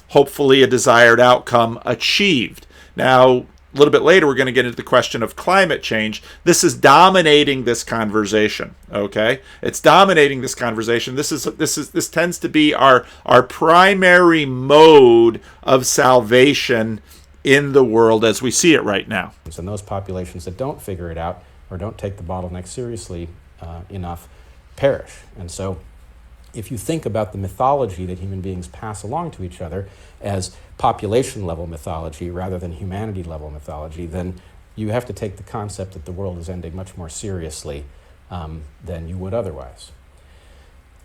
S1: hopefully a desired outcome achieved. Now, a little bit later, we're going to get into the question of climate change. This is dominating this conversation. Okay, it's dominating this conversation. This tends to be our primary mode of salvation in the world as we see it right now.
S4: And those populations that don't figure it out or don't take the bottleneck seriously enough perish. And so, if you think about the mythology that human beings pass along to each other as population-level mythology rather than humanity-level mythology, then you have to take the concept that the world is ending much more seriously than you would otherwise.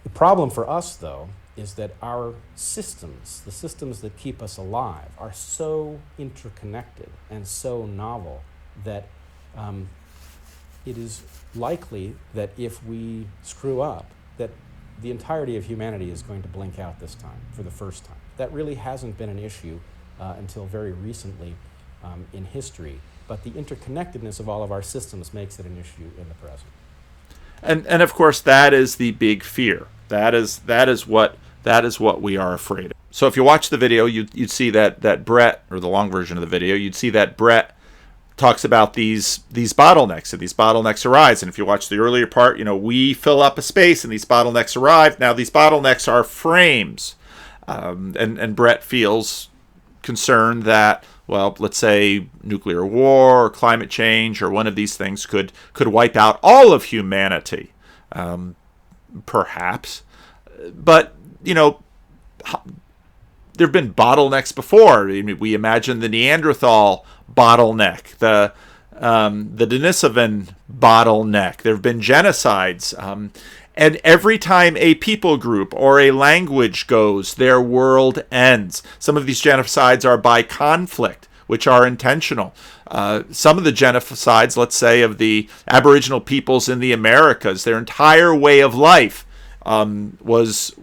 S4: The problem for us, though, is that our systems, the systems that keep us alive, are so interconnected and so novel that it is likely that if we screw up, that the entirety of humanity is going to blink out this time, for the first time. That really hasn't been an issue until very recently in history, but the interconnectedness of all of our systems makes it an issue in the present.
S1: And of course, that is the big fear. That is what we are afraid of. So if you watch the video, you'd see that Brett, or the long version of the video, you'd see that Brett talks about these bottlenecks, and these bottlenecks arise. And if you watch the earlier part, we fill up a space and these bottlenecks arrive. Now these bottlenecks are frames. And Brett feels concerned that, well, let's say nuclear war or climate change or one of these things could wipe out all of humanity. Perhaps. But, there have been bottlenecks before. We imagine the Neanderthal bottleneck, the Denisovan bottleneck. There have been genocides. And every time a people group or a language goes, their world ends. Some of these genocides are by conflict, which are intentional. Some of the genocides, let's say, of the Aboriginal peoples in the Americas, their entire way of life was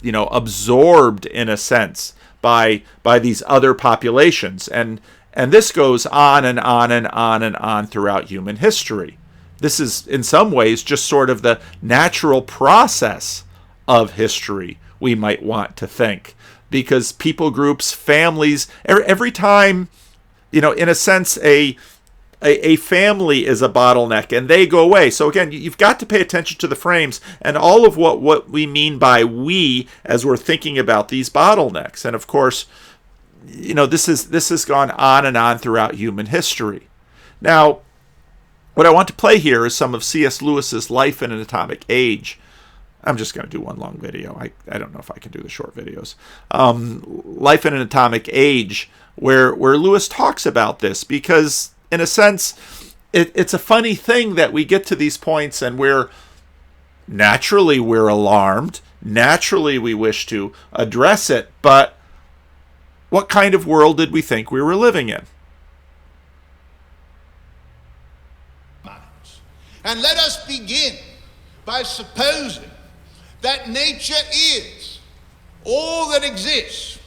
S1: absorbed in a sense by these other populations, and this goes on and on and on and on throughout human history. This is in some ways just sort of the natural process of history, we might want to think, because people groups, families, every time, in a sense, a family is a bottleneck and they go away. So again, you've got to pay attention to the frames and all of what we mean by we as we're thinking about these bottlenecks. And of course, this has gone on and on throughout human history. Now, what I want to play here is some of C.S. Lewis's Life in an Atomic Age. I'm just going to do one long video. I don't know if I can do the short videos. Life in an Atomic Age, where Lewis talks about this, because in a sense, it's a funny thing that we get to these points and we're alarmed. Naturally, we wish to address it. But what kind of world did we think we were living in?
S5: And let us begin by supposing that nature is all that exists.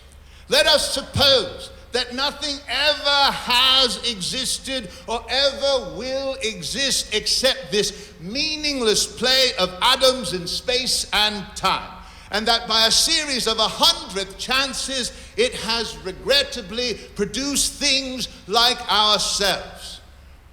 S5: Let us suppose that nothing ever has existed or ever will exist except this meaningless play of atoms in space and time, and that by a series of 100th chances it has regrettably produced things like ourselves,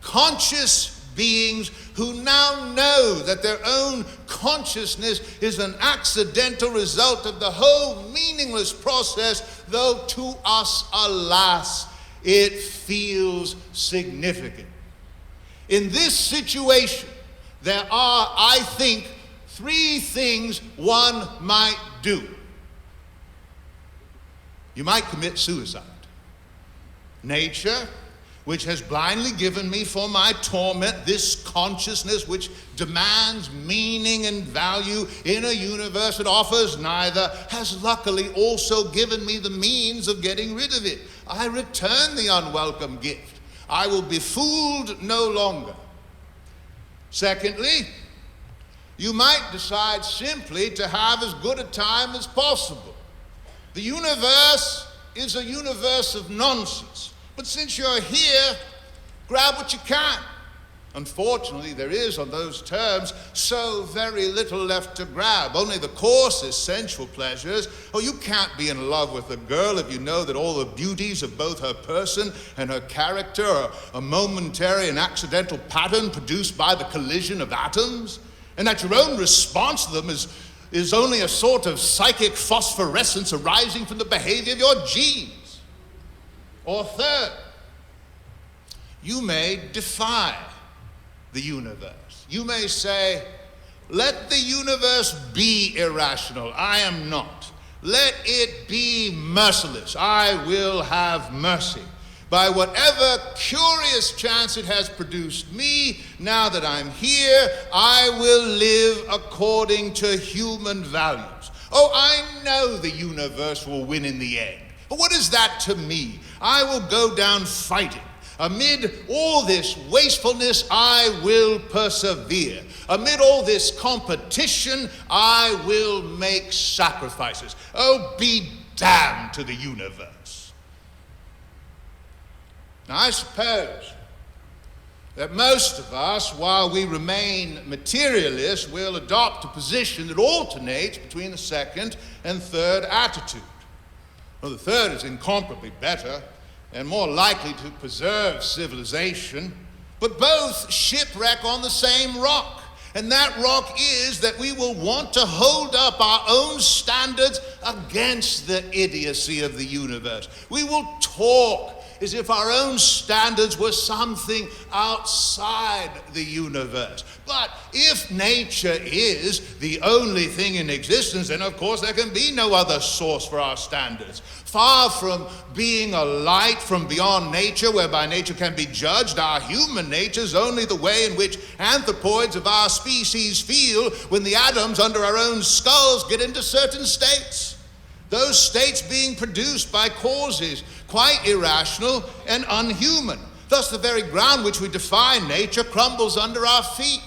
S5: conscious beings who now know that their own consciousness is an accidental result of the whole meaningless process, though to us, alas, it feels significant. In this situation, there are, I think, 3 things one might do. You might commit suicide. Nature, which has blindly given me for my torment this consciousness which demands meaning and value in a universe that offers neither, has luckily also given me the means of getting rid of it. I return the unwelcome gift. I will be fooled no longer. Secondly, you might decide simply to have as good a time as possible. The universe is a universe of nonsense. But since you're here, grab what you can. Unfortunately, there is, on those terms, so very little left to grab. Only the coarsest sensual pleasures. Oh, you can't be in love with a girl if you know that all the beauties of both her person and her character are a momentary and accidental pattern produced by the collision of atoms, and that your own response to them is only a sort of psychic phosphorescence arising from the behavior of your genes. Or third, you may defy the universe. You may say, let the universe be irrational. I am not. Let it be merciless. I will have mercy. By whatever curious chance it has produced me, now that I'm here, I will live according to human values. Oh, I know the universe will win in the end. But what is that to me? I will go down fighting. Amid all this wastefulness, I will persevere. Amid all this competition, I will make sacrifices. Oh, be damned to the universe. Now, I suppose that most of us, while we remain materialists, will adopt a position that alternates between the second and third attitude. Well, the third is incomparably better and more likely to preserve civilization, but both shipwreck on the same rock. And that rock is that we will want to hold up our own standards against the idiocy of the universe. We will talk as if our own standards were something outside the universe. But if nature is the only thing in existence, then of course there can be no other source for our standards. Far from being a light from beyond nature, whereby nature can be judged, our human nature is only the way in which anthropoids of our species feel when the atoms under our own skulls get into certain states. Those states being produced by causes quite irrational and unhuman. Thus the very ground which we define nature crumbles under our feet.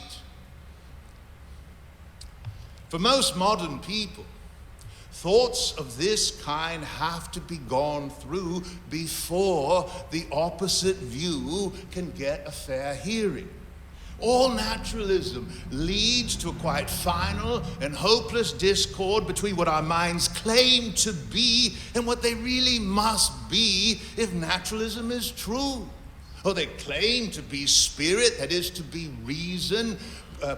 S5: For most modern people, thoughts of this kind have to be gone through before the opposite view can get a fair hearing. All naturalism leads to a quite final and hopeless discord between what our minds claim to be and what they really must be if naturalism is true. Oh, they claim to be spirit, that is to be reason,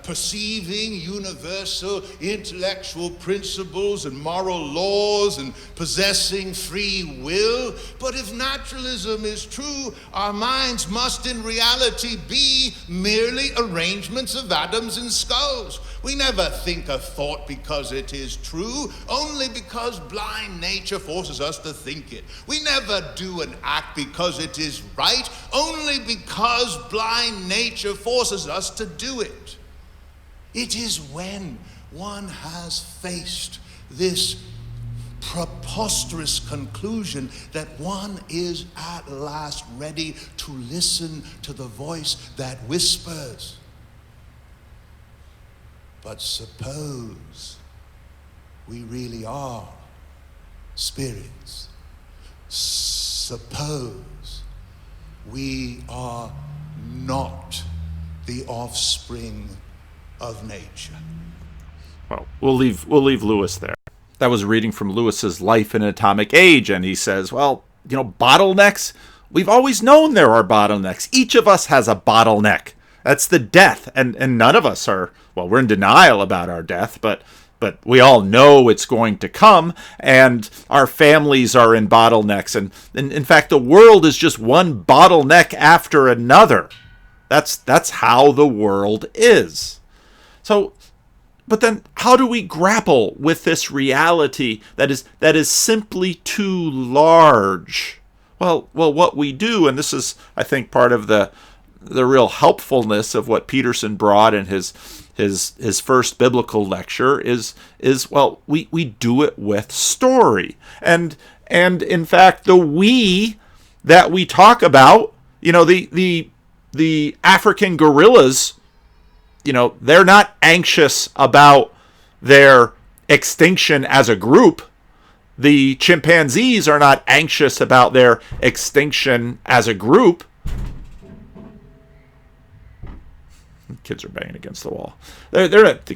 S5: perceiving universal intellectual principles and moral laws and possessing free will. But if naturalism is true, our minds must in reality be merely arrangements of atoms and skulls. We never think a thought because it is true, only because blind nature forces us to think it. We never do an act because it is right, only because blind nature forces us to do it. It is when one has faced this preposterous conclusion that one is at last ready to listen to the voice that whispers. But suppose we really are spirits. Suppose we are not the offspring of nature.
S1: Well, we'll leave Lewis there. That was a reading from Lewis's Life in an Atomic Age, and he says, well, bottlenecks, we've always known there are bottlenecks. Each of us has a bottleneck. That's the death, and none of us are, well, we're in denial about our death, but we all know it's going to come, and our families are in bottlenecks, and in fact, the world is just one bottleneck after another. That's how the world is. So, but then how do we grapple with this reality that is simply too large? Well, what we do, and this is, I think, part of the real helpfulness of what Peterson brought in his first biblical lecture is well, we do it with story. And in fact, the we that we talk about, the African gorillas, they're not anxious about their extinction as a group. The chimpanzees are not anxious about their extinction as a group. Kids are banging against the wall. They're not,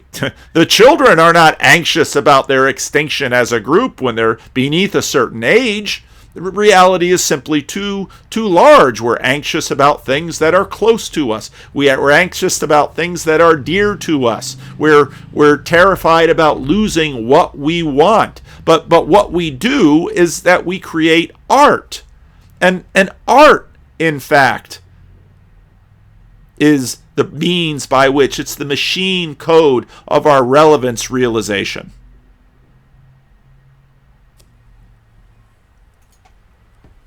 S1: the children are not anxious about their extinction as a group when they're beneath a certain age. The reality is simply too large. We're anxious about things that are close to us. We're anxious about things that are dear to us. We're terrified about losing what we want. But what we do is that we create art. And art, in fact, is the means by which it's the machine code of our relevance realization.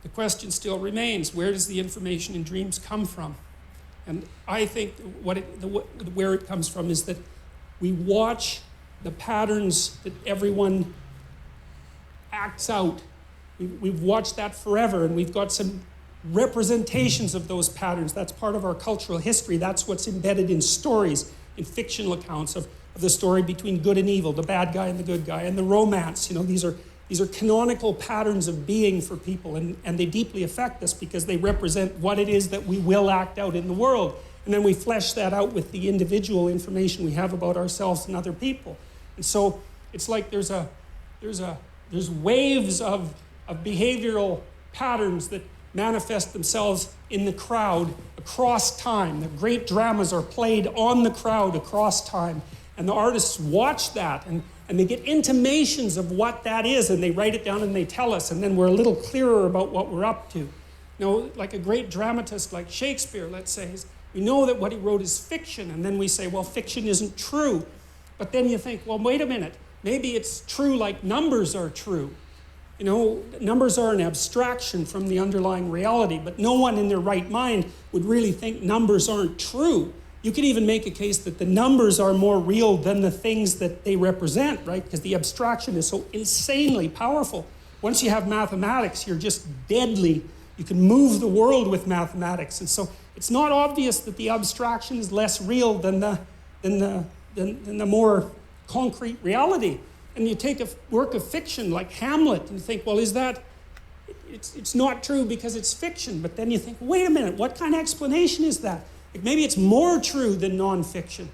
S4: The
S6: question still remains, where does the information in dreams come from? And I think where it comes from is that we watch the patterns that everyone acts out. We've watched that forever, and we've got some representations of those patterns. That's part of our cultural history. That's what's embedded in stories, in fictional accounts of the story between good and evil, the bad guy and the good guy, and the romance. These are canonical patterns of being for people, and they deeply affect us because they represent what it is that we will act out in the world. And then we flesh that out with the individual information we have about ourselves and other people. And so it's like there's waves of behavioral patterns that manifest themselves in the crowd across time. The great dramas are played on the crowd across time. And the artists watch that, and they get intimations of what that is, and they write it down and they tell us, and then we're a little clearer about what we're up to. Like a great dramatist like Shakespeare, let's say, we know that what he wrote is fiction, and then we say, well, fiction isn't true. But then you think, well, wait a minute, maybe it's true like numbers are true. Numbers are an abstraction from the underlying reality, but no one in their right mind would really think numbers aren't true. You could even make a case that the numbers are more real than the things that they represent, right? Because the abstraction is so insanely powerful. Once you have mathematics, you're just deadly. You can move the world with mathematics. And so it's not obvious that the abstraction is less real than the more concrete reality. And you take a work of fiction like Hamlet and think, well, it's not true because it's fiction. But then you think, wait a minute, what kind of explanation is that? Maybe it's more true than nonfiction,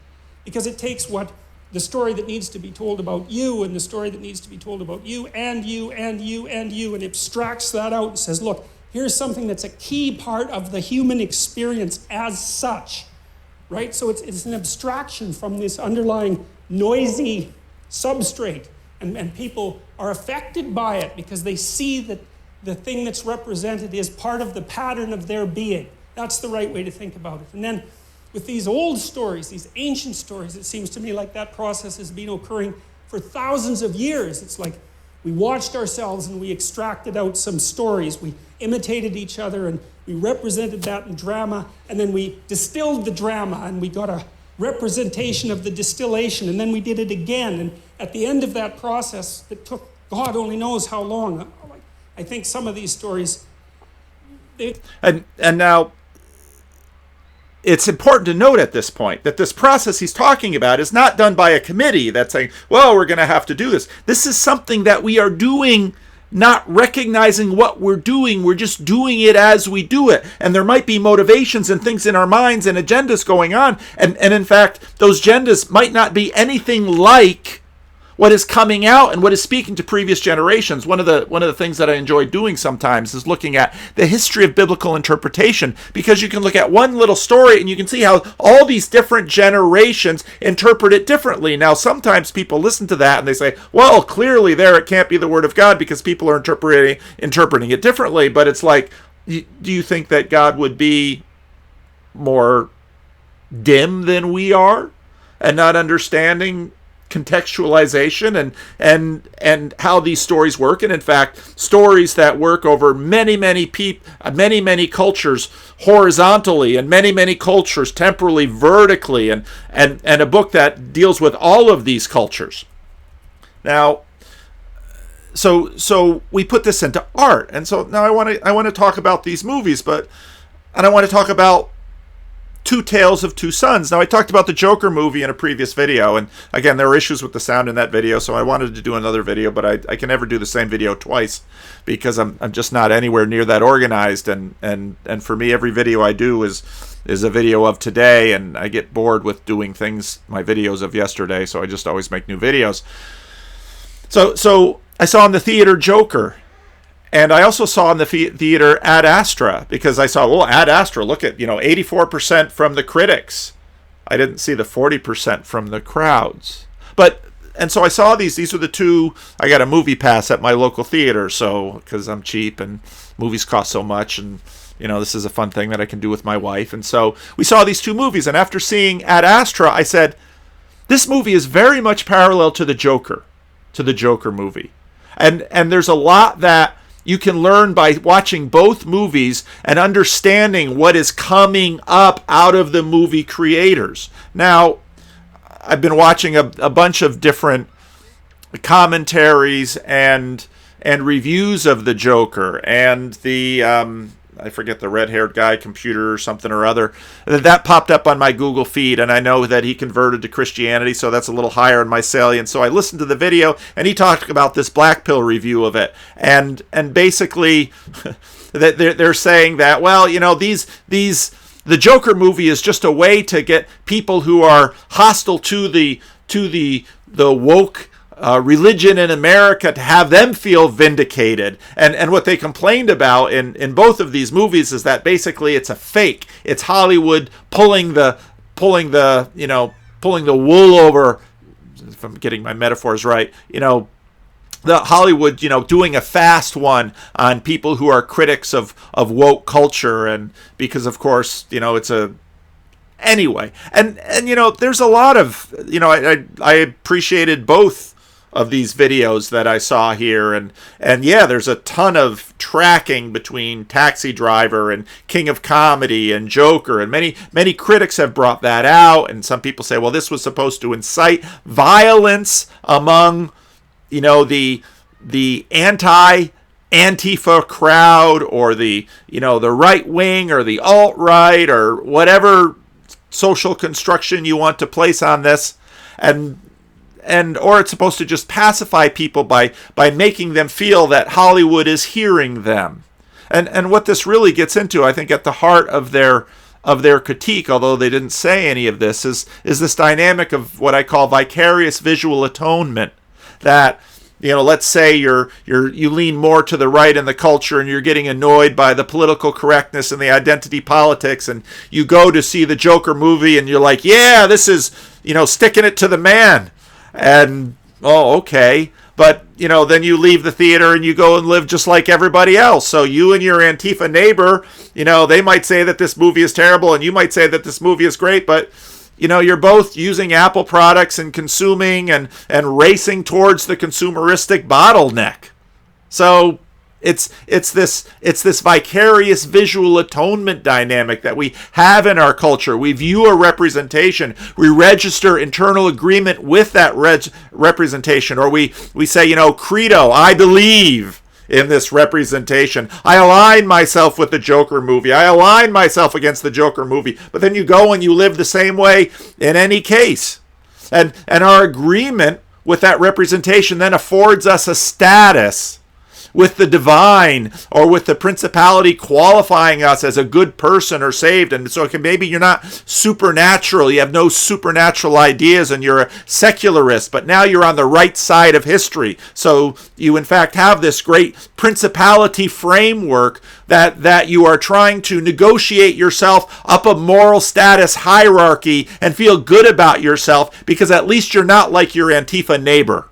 S6: because it takes the story that needs to be told about you and the story that needs to be told about you and you and you and you, and abstracts that out and says, look, here's something that's a key part of the human experience as such, right? So it's an abstraction from this underlying noisy substrate, and people are affected by it because they see that the thing that's represented is part of the pattern of their being. That's the right way to think about it. And then with these old stories, these ancient stories, it seems to me like that process has been occurring for thousands of years. It's like we watched ourselves and we extracted out some stories. We imitated each other and we represented that in drama, and then we distilled the drama and we got a representation of the distillation, and then we did it again. And at the end of that process, that took God only knows how long. I think some of these stories...
S1: And now... It's important to note at this point that this process he's talking about is not done by a committee that's saying, well, we're going to have to do this. This is something that we are doing, not recognizing what we're doing. We're just doing it as we do it. And there might be motivations and things in our minds and agendas going on. And in fact, those agendas might not be anything like what is coming out and what is speaking to previous generations. One of the things that I enjoy doing sometimes is looking at the history of biblical interpretation, because you can look at one little story and you can see how all these different generations interpret it differently. Now, sometimes people listen to that and they say, well, clearly there it can't be the word of God because people are interpreting it differently. But it's like, do you think that God would be more dim than we are and not understanding contextualization and how these stories work? And in fact, stories that work over many cultures horizontally, and many cultures temporally, vertically, and a book that deals with all of these cultures. Now, so we put this into art, and so now I want to talk about these movies, and I want to talk about Two Tales of Two Sons. Now, I talked about the Joker movie in a previous video, and again, there were issues with the sound in that video, so I wanted to do another video, but I can never do the same video twice because I'm just not anywhere near that organized, and for me, every video I do is a video of today, and I get bored with doing my videos of yesterday, so I just always make new videos. So I saw in the theater Joker. And I also saw in the theater Ad Astra, because I saw, well, Ad Astra, look at, 84% from the critics. I didn't see the 40% from the crowds. And so I saw these were the two. I got a movie pass at my local theater, so, because I'm cheap and movies cost so much, and, this is a fun thing that I can do with my wife. And so we saw these two movies, and after seeing Ad Astra, I said, this movie is very much parallel to the Joker movie. And there's a lot that you can learn by watching both movies and understanding what is coming up out of the movie creators. Now, I've been watching a bunch of different commentaries and reviews of the Joker and the I forget the red-haired guy, computer or something or other. That popped up on my Google feed, and I know that he converted to Christianity, so that's a little higher in my salience. So I listened to the video, and he talked about this black pill review of it, and basically that they're saying that, well, you know, the Joker movie is just a way to get people who are hostile to the woke religion in America, to have them feel vindicated. And what they complained about in both of these movies is that basically it's a fake. It's Hollywood pulling the wool over, if I'm getting my metaphors right, the Hollywood, doing a fast one on people who are critics of woke culture. And because, of course, it's a anyway. And there's a lot of, I appreciated both of these videos that I saw here, and yeah, there's a ton of tracking between Taxi Driver and King of Comedy and Joker, and many critics have brought that out, and some people say, well, this was supposed to incite violence among the Antifa crowd, or the right wing, or the alt-right, or whatever social construction you want to place on this, or it's supposed to just pacify people by making them feel that Hollywood is hearing them. And what this really gets into, I think, at the heart of their critique, although they didn't say any of this, is this dynamic of what I call vicarious visual atonement. That, let's say you lean more to the right in the culture, and you're getting annoyed by the political correctness and the identity politics, and you go to see the Joker movie, and you're like, yeah, this is sticking it to the man. And, oh, okay. But, then you leave the theater and you go and live just like everybody else. So you and your Antifa neighbor, they might say that this movie is terrible, and you might say that this movie is great, but, you're both using Apple products and consuming and racing towards the consumeristic bottleneck. So it's this vicarious visual atonement dynamic that we have in our culture. We view a representation, we register internal agreement with that representation, or we say, credo, I believe in this representation. I align myself with the Joker movie. I align myself against the Joker movie. But then you go and you live the same way in any case. And our agreement with that representation then affords us a status with the divine, or with the principality qualifying us as a good person or saved. And so maybe you're not supernatural, you have no supernatural ideas, and you're a secularist, but now you're on the right side of history. So you in fact have this great principality framework that you are trying to negotiate yourself up a moral status hierarchy and feel good about yourself, because at least you're not like your Antifa neighbor.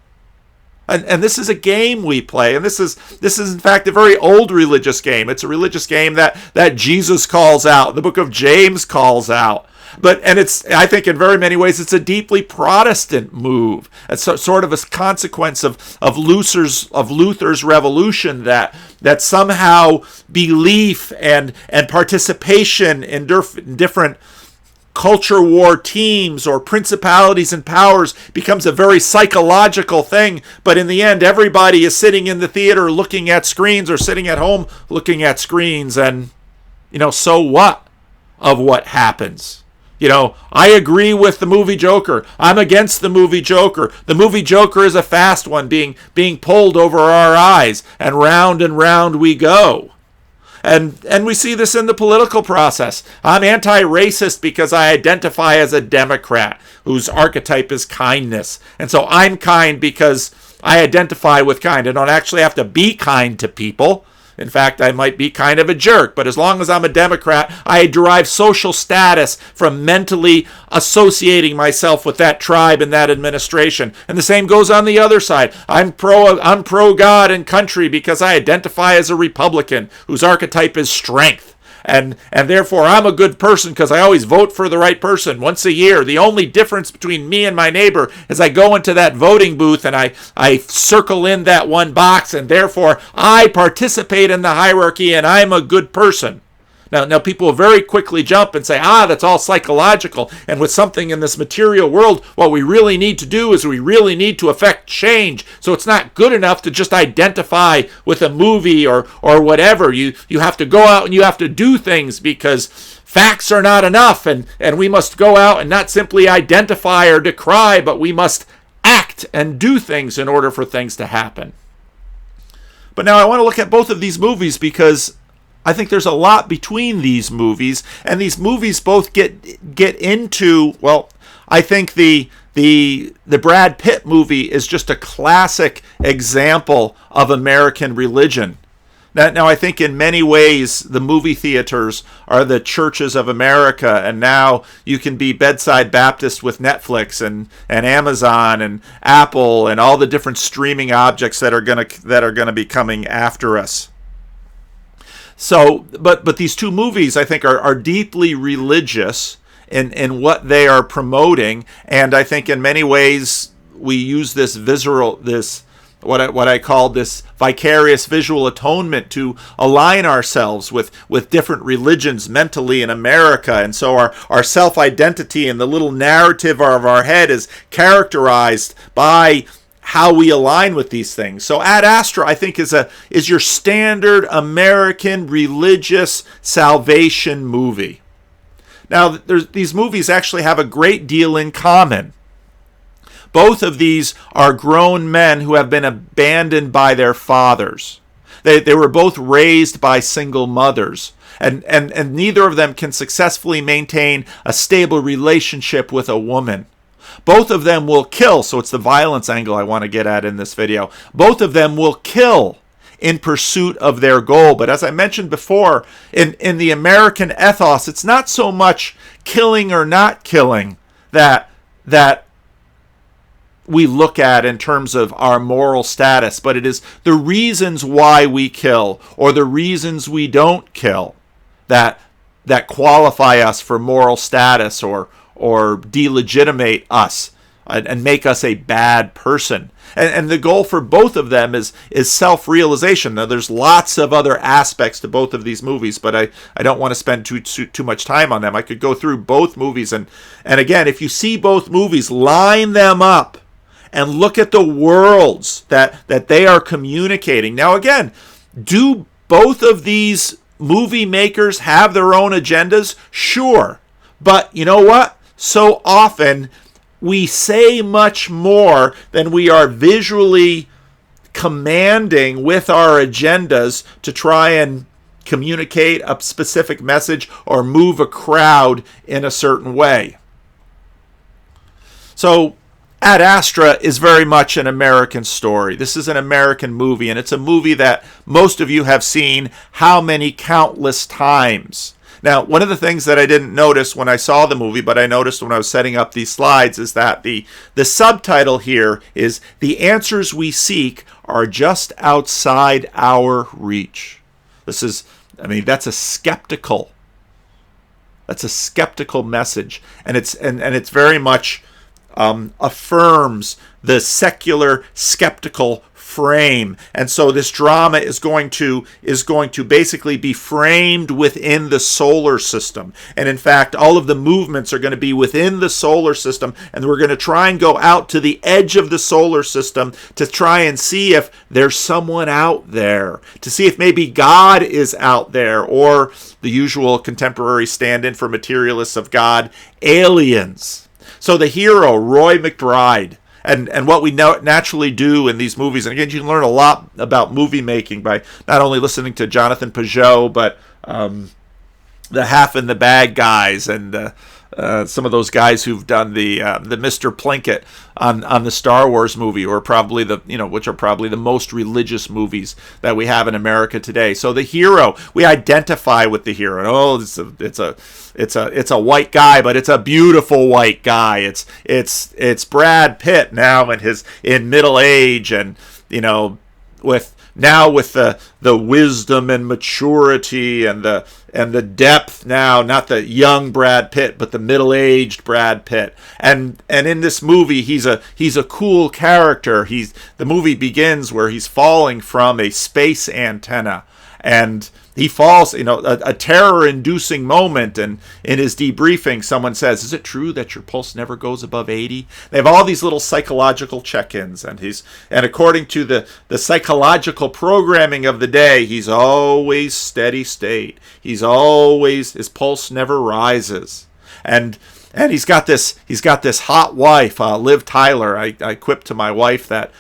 S1: And this is a game we play, and this is in fact a very old religious game. It's a religious game that Jesus calls out, the book of James calls out. And it's, I think, in very many ways, it's a deeply Protestant move. It's sort of a consequence of Luther's revolution, that somehow belief and participation in different culture war teams or principalities and powers becomes a very psychological thing. But in the end, everybody is sitting in the theater looking at screens, or sitting at home looking at screens. And, so what of what happens? I agree with the movie Joker. I'm against the movie Joker. The movie Joker is a fast one being pulled over our eyes, and round we go. And we see this in the political process. I'm anti-racist because I identify as a Democrat whose archetype is kindness. And so I'm kind because I identify with kind. I don't actually have to be kind to people. In fact, I might be kind of a jerk, but as long as I'm a Democrat, I derive social status from mentally associating myself with that tribe and that administration. And the same goes on the other side. I'm pro God and country because I identify as a Republican whose archetype is strength. and therefore I'm a good person because I always vote for the right person once a year. The only difference between me and my neighbor is I go into that voting booth and I circle in that one box, and therefore I participate in the hierarchy and I'm a good person. Now people will very quickly jump and say, that's all psychological. And with something in this material world, what we really need to do is we really need to affect change. So it's not good enough to just identify with a movie or whatever. You have to go out and you have to do things because facts are not enough. And we must go out and not simply identify or decry, but we must act and do things in order for things to happen. But now I want to look at both of these movies because I think there's a lot between these movies, and these movies both get into, well, I think the Brad Pitt movie is just a classic example of American religion. Now, I think in many ways the movie theaters are the churches of America, and now you can be bedside Baptist with Netflix and Amazon and Apple and all the different streaming objects that are gonna be coming after us. So, but these two movies, I think, are deeply religious in what they are promoting, and I think in many ways we use this what I call this vicarious visual atonement to align ourselves with different religions mentally in America, and so our self-identity and the little narrative of our head is characterized by how we align with these things. So Ad Astra, I think, is your standard American religious salvation movie. Now, these movies actually have a great deal in common. Both of these are grown men who have been abandoned by their fathers. They were both raised by single mothers, and neither of them can successfully maintain a stable relationship with a woman. Both of them will kill, so it's the violence angle I want to get at in this video. Both of them will kill in pursuit of their goal. But as I mentioned before, in the American ethos, it's not so much killing or not killing that we look at in terms of our moral status, but it is the reasons why we kill or the reasons we don't kill that qualify us for moral status or delegitimate us and make us a bad person. And the goal for both of them is self-realization. Now, there's lots of other aspects to both of these movies, but I don't want to spend too much time on them. I could go through both movies, and again, if you see both movies, line them up and look at the worlds that they are communicating. Now, again, do both of these movie makers have their own agendas? Sure. But you know what? So often we say much more than we are visually commanding with our agendas to try and communicate a specific message or move a crowd in a certain way. So Ad Astra is very much an American story. This is an American movie, and it's a movie that most of you have seen how many countless times. Now, one of the things that I didn't notice when I saw the movie, but I noticed when I was setting up these slides, is that the subtitle here is "The Answers We Seek Are Just Outside Our Reach." That's a skeptical message, and it's very much affirms the secular skeptical frame. And so this drama is going to basically be framed within the solar system. And in fact, all of the movements are going to be within the solar system, and we're going to try and go out to the edge of the solar system to try and see if there's someone out there, to see if maybe God is out there, or the usual contemporary stand-in for materialists of God, aliens. So the hero, Roy McBride, and what we naturally do in these movies, and again, you can learn a lot about movie making by not only listening to Jonathan Peugeot, but the Half in the Bag guys, and some of those guys who've done the Mr. Plinkett on the Star Wars movie, or probably which are probably the most religious movies that we have in America today. So the hero, we identify with the hero. Oh, it's a white guy, but it's a beautiful white guy. It's Brad Pitt now in middle age, and with the wisdom and maturity and the the depth now, not the young Brad Pitt, but the middle-aged Brad Pitt. And in this movie, he's a cool character. The movie begins where he's falling from a space antenna, and he falls, a terror-inducing moment. And in his debriefing, someone says, "Is it true that your pulse never goes above 80?" They have all these little psychological check-ins, and according to the psychological programming of the day, he's always steady state. His pulse never rises, and he's got this hot wife, Liv Tyler. I quipped to my wife that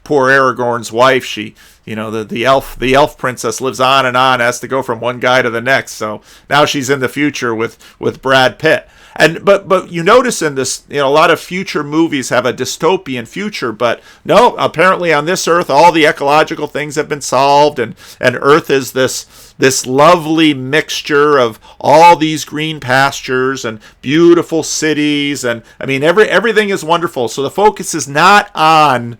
S1: poor Aragorn's wife, she. The elf princess lives on and on, has to go from one guy to the next. So now she's in the future with Brad Pitt. And but you notice in this, a lot of future movies have a dystopian future, but no, apparently on this Earth, all the ecological things have been solved, and Earth is this lovely mixture of all these green pastures and beautiful cities, and I mean everything is wonderful. So the focus is not on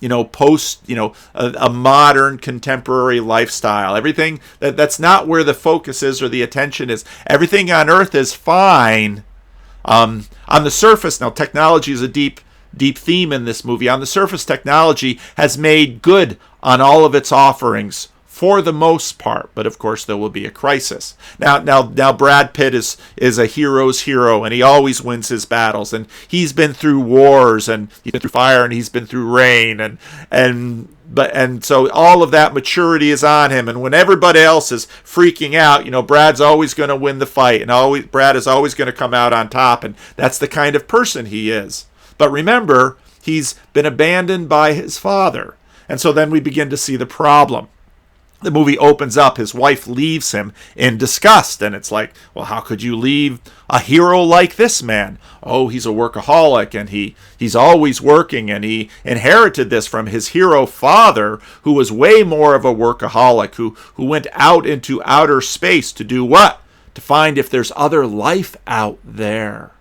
S1: a modern contemporary lifestyle. Everything that's not where the focus is or the attention is. Everything on Earth is fine. On the surface, now technology is a deep theme in this movie. On the surface, technology has made good on all of its offerings for the most part, but of course there will be a crisis. Now Brad Pitt is a hero's hero, and he always wins his battles, and he's been through wars, and he's been through fire, and he's been through rain, and so all of that maturity is on him. And when everybody else is freaking out, Brad's always going to win the fight, and Brad is always going to come out on top, and that's the kind of person he is. But remember, he's been abandoned by his father, and so then we begin to see the problem. The movie opens up, his wife leaves him in disgust, and it's like, well, how could you leave a hero like this man? Oh, he's a workaholic, and he's always working, and he inherited this from his hero father, who was way more of a workaholic, who went out into outer space to do what? To find if there's other life out there.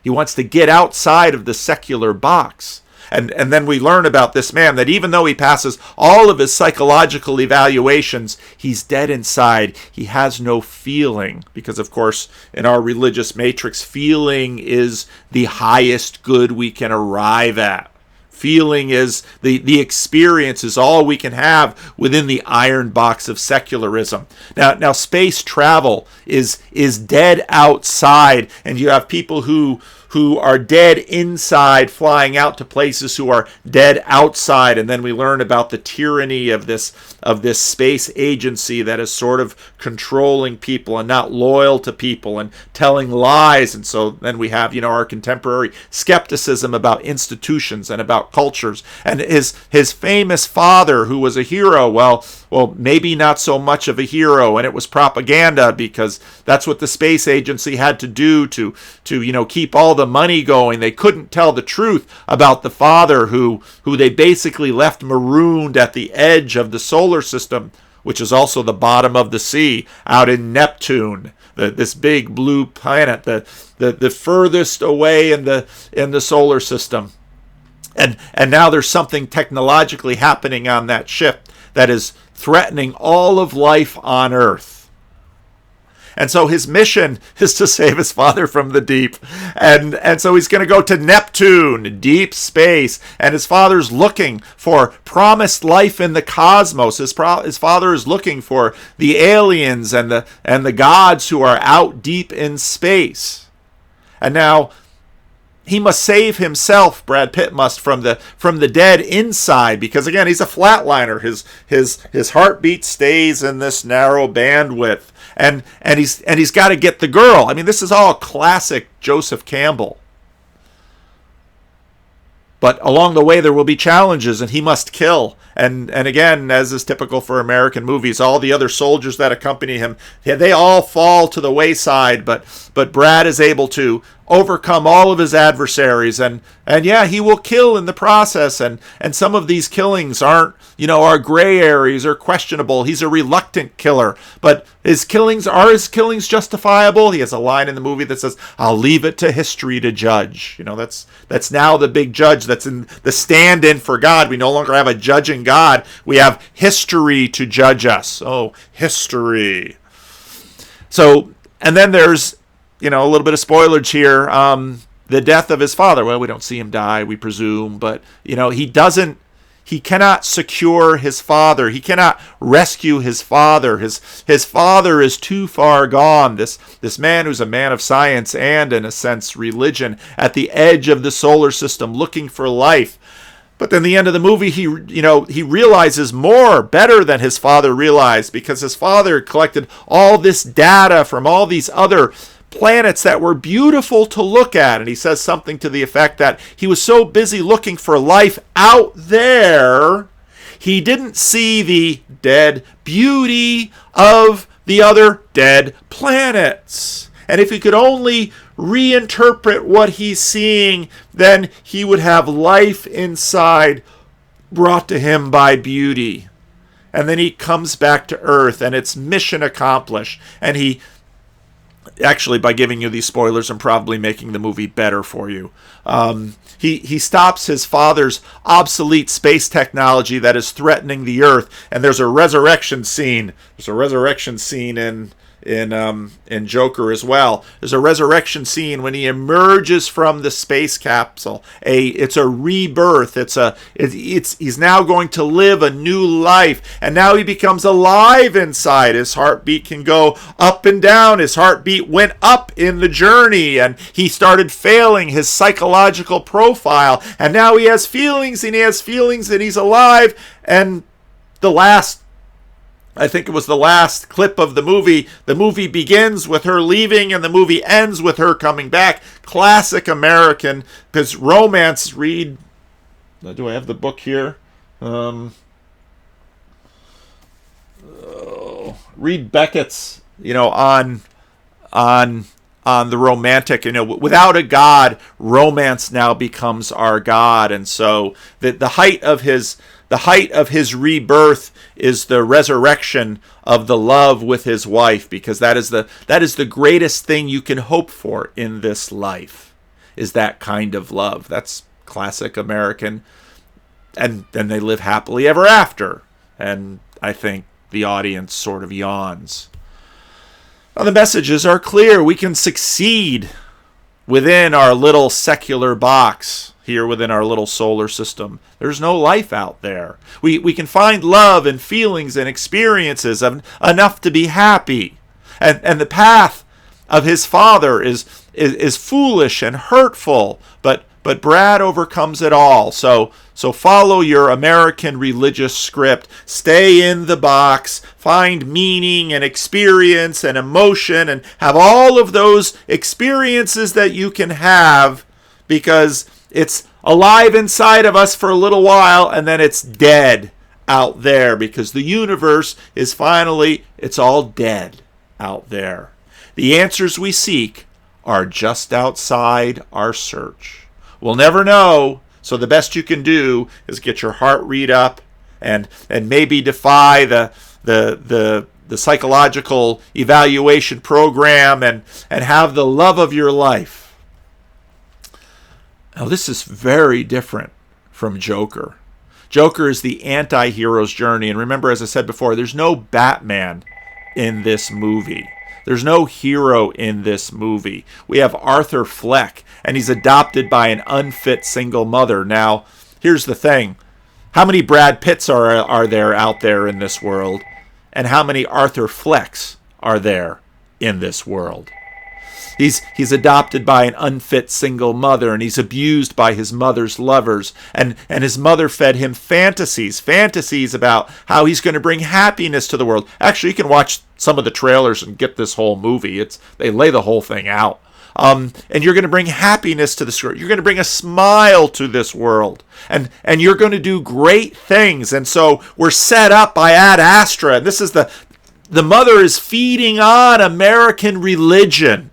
S1: He wants to get outside of the secular box. And then we learn about this man that even though he passes all of his psychological evaluations, he's dead inside. He has no feeling, because, of course, in our religious matrix, feeling is the highest good we can arrive at. Feeling is the experience is all we can have within the iron box of secularism. Now space travel is dead outside, and you have people who are dead inside flying out to places who are dead outside. And then we learn about the tyranny of this space agency that is sort of controlling people and not loyal to people and telling lies. And so then we have our contemporary skepticism about institutions and about cultures. And his famous father, who was a hero, well maybe not so much of a hero, and it was propaganda, because that's what the space agency had to do to keep all the money going. They couldn't tell the truth about the father who they basically left marooned at the edge of the solar system, which is also the bottom of the sea, out in Neptune, this big blue planet, the furthest away in the solar system. And now there's something technologically happening on that ship that is threatening all of life on Earth. And so his mission is to save his father from the deep. And so he's going to go to Neptune, deep space. And his father's looking for promised life in the cosmos. His father is looking for the aliens and the gods who are out deep in space. And now he must save himself, Brad Pitt must, from the dead inside, because again, he's a flatliner. His heartbeat stays in this narrow bandwidth. And he's got to get the girl. I mean, this is all classic Joseph Campbell. But along the way, there will be challenges, and he must kill. And again, as is typical for American movies, all the other soldiers that accompany him, they all fall to the wayside. But Brad is able to overcome all of his adversaries, and yeah, he will kill in the process. And some of these killings are gray areas or questionable. He's a reluctant killer, but are his killings justifiable? He has a line in the movie that says, "I'll leave it to history to judge." That's now the big judge. That's in the stand-in for God. We no longer have a judging God. We have history to judge us. Oh, history. So, and then there's, a little bit of spoilage here. The death of his father. Well, we don't see him die, we presume, but, he cannot secure his father. He cannot rescue his father. His father is too far gone. This man who's a man of science and, in a sense, religion, at the edge of the solar system, looking for life. But then the end of the movie, he realizes better than his father realized, because his father collected all this data from all these other planets that were beautiful to look at. And he says something to the effect that he was so busy looking for life out there, he didn't see the dead beauty of the other dead planets. And if he could only reinterpret what he's seeing, then he would have life inside brought to him by beauty. And then he comes back to Earth, and it's mission accomplished. And he, actually, by giving you these spoilers, I'm probably making the movie better for you. He stops his father's obsolete space technology that is threatening the Earth, and there's a resurrection scene. There's a resurrection scene in Joker as well. There's a resurrection scene when he emerges from the space capsule. It's a rebirth. He's now going to live a new life, and now he becomes alive inside. His heartbeat can go up and down. His heartbeat went up in the journey, and he started failing his psychological profile, and now he has feelings, and he's alive. And I think it was the last clip of the movie. The movie begins with her leaving, and the movie ends with her coming back. Classic American, because romance, do I have the book here? Read Beckett's, on the romantic, without a God, romance now becomes our God. And so the height of his rebirth is the resurrection of the love with his wife, because that is the greatest thing you can hope for in this life, is that kind of love. That's classic American. And then they live happily ever after. And I think the audience sort of yawns. Now, the messages are clear. We can succeed within our little secular box here within our little solar system. There's no life out there. We can find love and feelings and experiences enough to be happy. And the path of his father is foolish and hurtful, but Brad overcomes it all. So follow your American religious script. Stay in the box. Find meaning and experience and emotion, and have all of those experiences that you can have, because it's alive inside of us for a little while, and then it's dead out there, because the universe is it's all dead out there. The answers we seek are just outside our search. We'll never know, so the best you can do is get your heart rate up and maybe defy the psychological evaluation program and have the love of your life. Now, this is very different from Joker. Joker is the anti-hero's journey, and remember, as I said before, there's no Batman in this movie. There's no hero in this movie. We have Arthur Fleck, and he's adopted by an unfit single mother. Now, here's the thing. How many Brad Pitts are there out there in this world? And how many Arthur Flecks are there in this world? He's adopted by an unfit single mother, and he's abused by his mother's lovers, and his mother fed him fantasies about how he's going to bring happiness to the world. Actually, you can watch some of the trailers and get this whole movie. They lay the whole thing out. And you're going to bring happiness to this world. You're going to bring a smile to this world, and you're going to do great things. And so we're set up by Ad Astra, and this is the mother is feeding on American religion.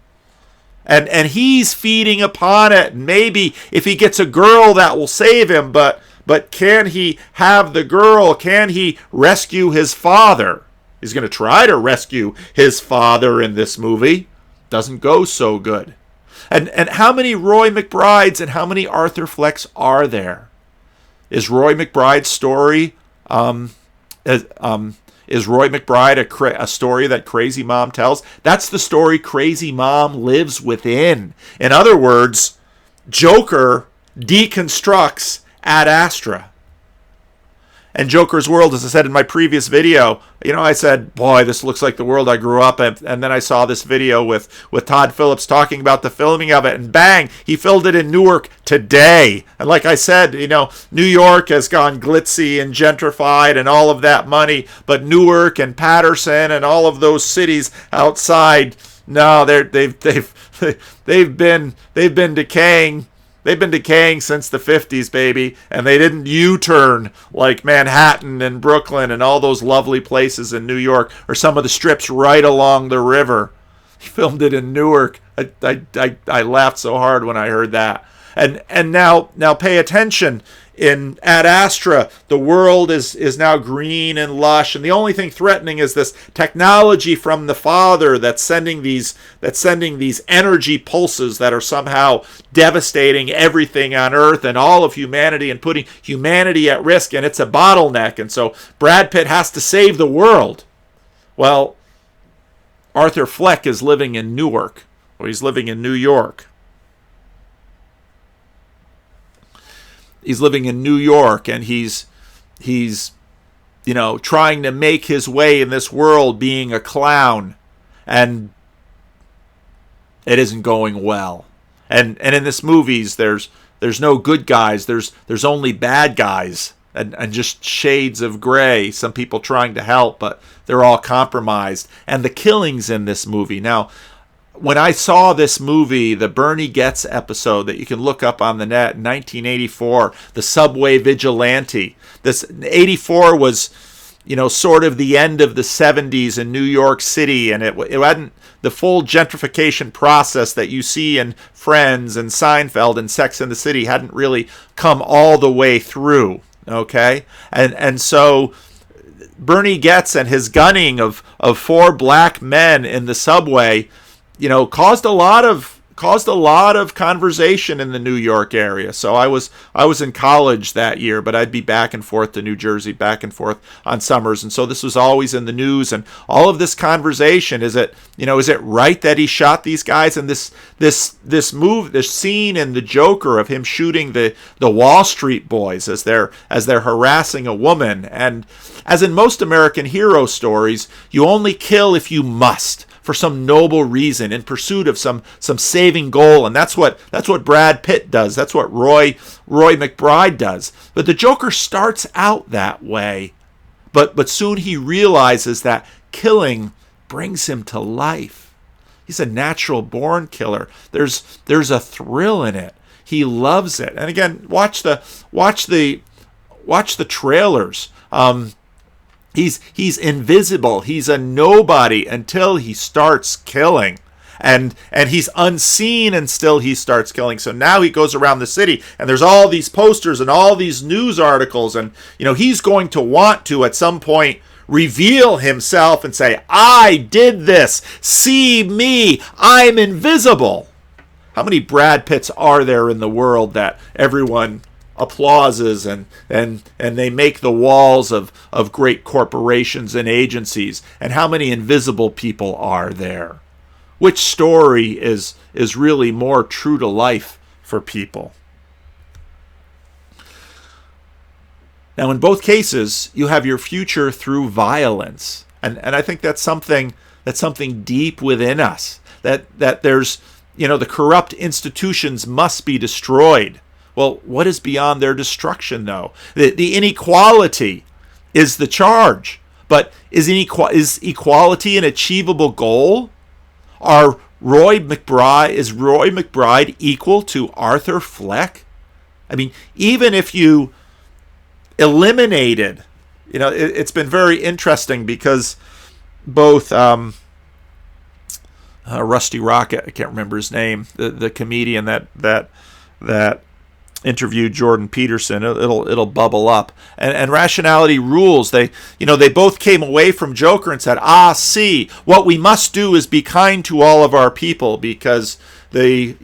S1: And he's feeding upon it. And maybe if he gets a girl, that will save him. But can he have the girl? Can he rescue his father? He's going to try to rescue his father in this movie. Doesn't go so good. And how many Roy McBrides and how many Arthur Flecks are there? Is Roy McBride's story Is Roy McBride a story that Crazy Mom tells? That's the story Crazy Mom lives within. In other words, Joker deconstructs Ad Astra. And Joker's world, as I said in my previous video, I said, boy, this looks like the world I grew up in. And then I saw this video with Todd Phillips talking about the filming of it. And bang, he filmed it in Newark today. And like I said, New York has gone glitzy and gentrified and all of that money. But Newark and Patterson and all of those cities outside, no, they've been decaying. They've been decaying since the 50s, baby, and they didn't U-turn like Manhattan and Brooklyn and all those lovely places in New York, or some of the strips right along the river. He filmed it in Newark. I laughed so hard when I heard that. And now pay attention. In Ad Astra, the world is now green and lush, and the only thing threatening is this technology from the Father that's sending these energy pulses that are somehow devastating everything on Earth and all of humanity and putting humanity at risk, and it's a bottleneck. And so Brad Pitt has to save the world. Well, Arthur Fleck is living in Newark, or he's living in New York. He's living in New York, and he's trying to make his way in this world being a clown, and it isn't going well. And in this movies, there's no good guys. There's only bad guys, and just shades of gray. Some people trying to help, but they're all compromised. And the killings in this movie. Now, when I saw this movie, the Bernie Getz episode that you can look up on the net, 1984, the Subway Vigilante. This 84 was, sort of the end of the 70s in New York City, and it hadn't the full gentrification process that you see in Friends and Seinfeld and Sex and the City hadn't really come all the way through. Okay, and so Bernie Getz and his gunning of 4 black men in the subway, caused a lot of conversation in the New York area. So I was in college that year, but I'd be back and forth to New Jersey, back and forth on summers, and so this was always in the news. And all of this conversation, is it right that he shot these guys? And this scene in The Joker of him shooting the Wall Street boys as they're harassing a woman, and as in most American hero stories, you only kill if you must, for some noble reason, in pursuit of some saving goal. And that's what Brad Pitt does. That's what Roy McBride does. But the Joker starts out that way, but soon he realizes that killing brings him to life. He's a natural born killer. There's a thrill in it. He loves it. And again, watch the trailers. He's invisible. He's a nobody until he starts killing. And he's unseen until he starts killing. So now he goes around the city, and there's all these posters and all these news articles, and he's going to want to at some point reveal himself and say, I did this. See me. I'm invisible. How many Brad Pitts are there in the world that everyone applauses and they make the walls of great corporations and agencies? And how many invisible people are there? Which story is really more true to life for people? Now, in both cases, you have your future through violence, and I think that's something deep within us, that there's the corrupt institutions must be destroyed. Well, what is beyond their destruction, though? The inequality is the charge. But is equality an achievable goal? Is Roy McBride equal to Arthur Fleck? I mean, even if you eliminated, it's been very interesting because both Rusty Rocket, I can't remember his name, the comedian that interviewed Jordan Peterson, it'll bubble up, and Rationality rules. They both came away from Joker and said, see, what we must do is be kind to all of our people, because the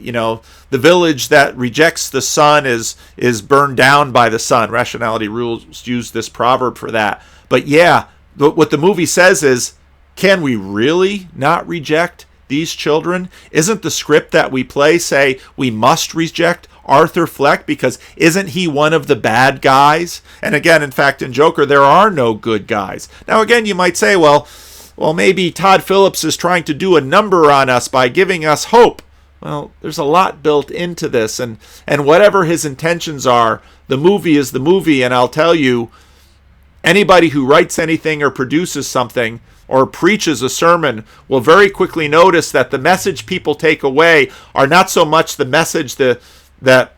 S1: village that rejects the sun is burned down by the sun. Rationality rules use this proverb for that. But yeah, what the movie says is, can we really not reject these children? Isn't the script that we play say we must reject Arthur Fleck because isn't he one of the bad guys? And again, in fact, in Joker, there are no good guys. Now, again, you might say, well, maybe Todd Phillips is trying to do a number on us by giving us hope. Well, there's a lot built into this, and whatever his intentions are, the movie is the movie, and I'll tell you, anybody who writes anything or produces something or preaches a sermon will very quickly notice that the message people take away are not so much the message that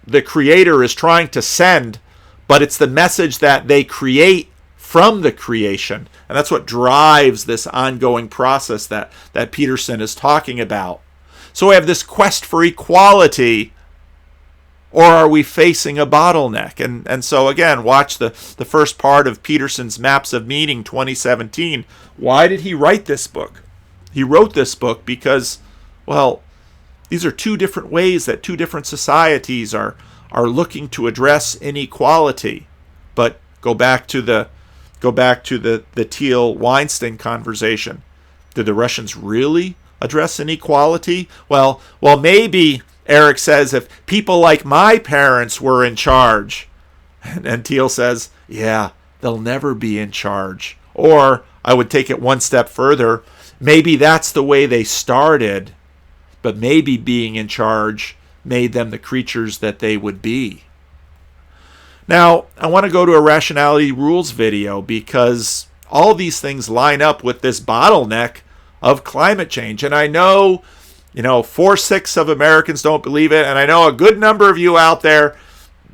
S1: the creator is trying to send, but it's the message that they create from the creation. And that's what drives this ongoing process that Peterson is talking about. So we have this quest for equality, or are we facing a bottleneck? And so again, watch the first part of Peterson's Maps of Meaning 2017. Why did he write this book? He wrote this book because, well, these are two different ways that two different societies are looking to address inequality. But go back to the Thiel-Weinstein conversation. Did the Russians really address inequality? Well, maybe Eric says if people like my parents were in charge, and Thiel says, yeah, they'll never be in charge. Or I would take it one step further. Maybe that's the way they started, but maybe being in charge made them the creatures that they would be. Now, I want to go to a Rationality Rules video because all these things line up with this bottleneck of climate change. And I know, 4/6 of Americans don't believe it, and I know a good number of you out there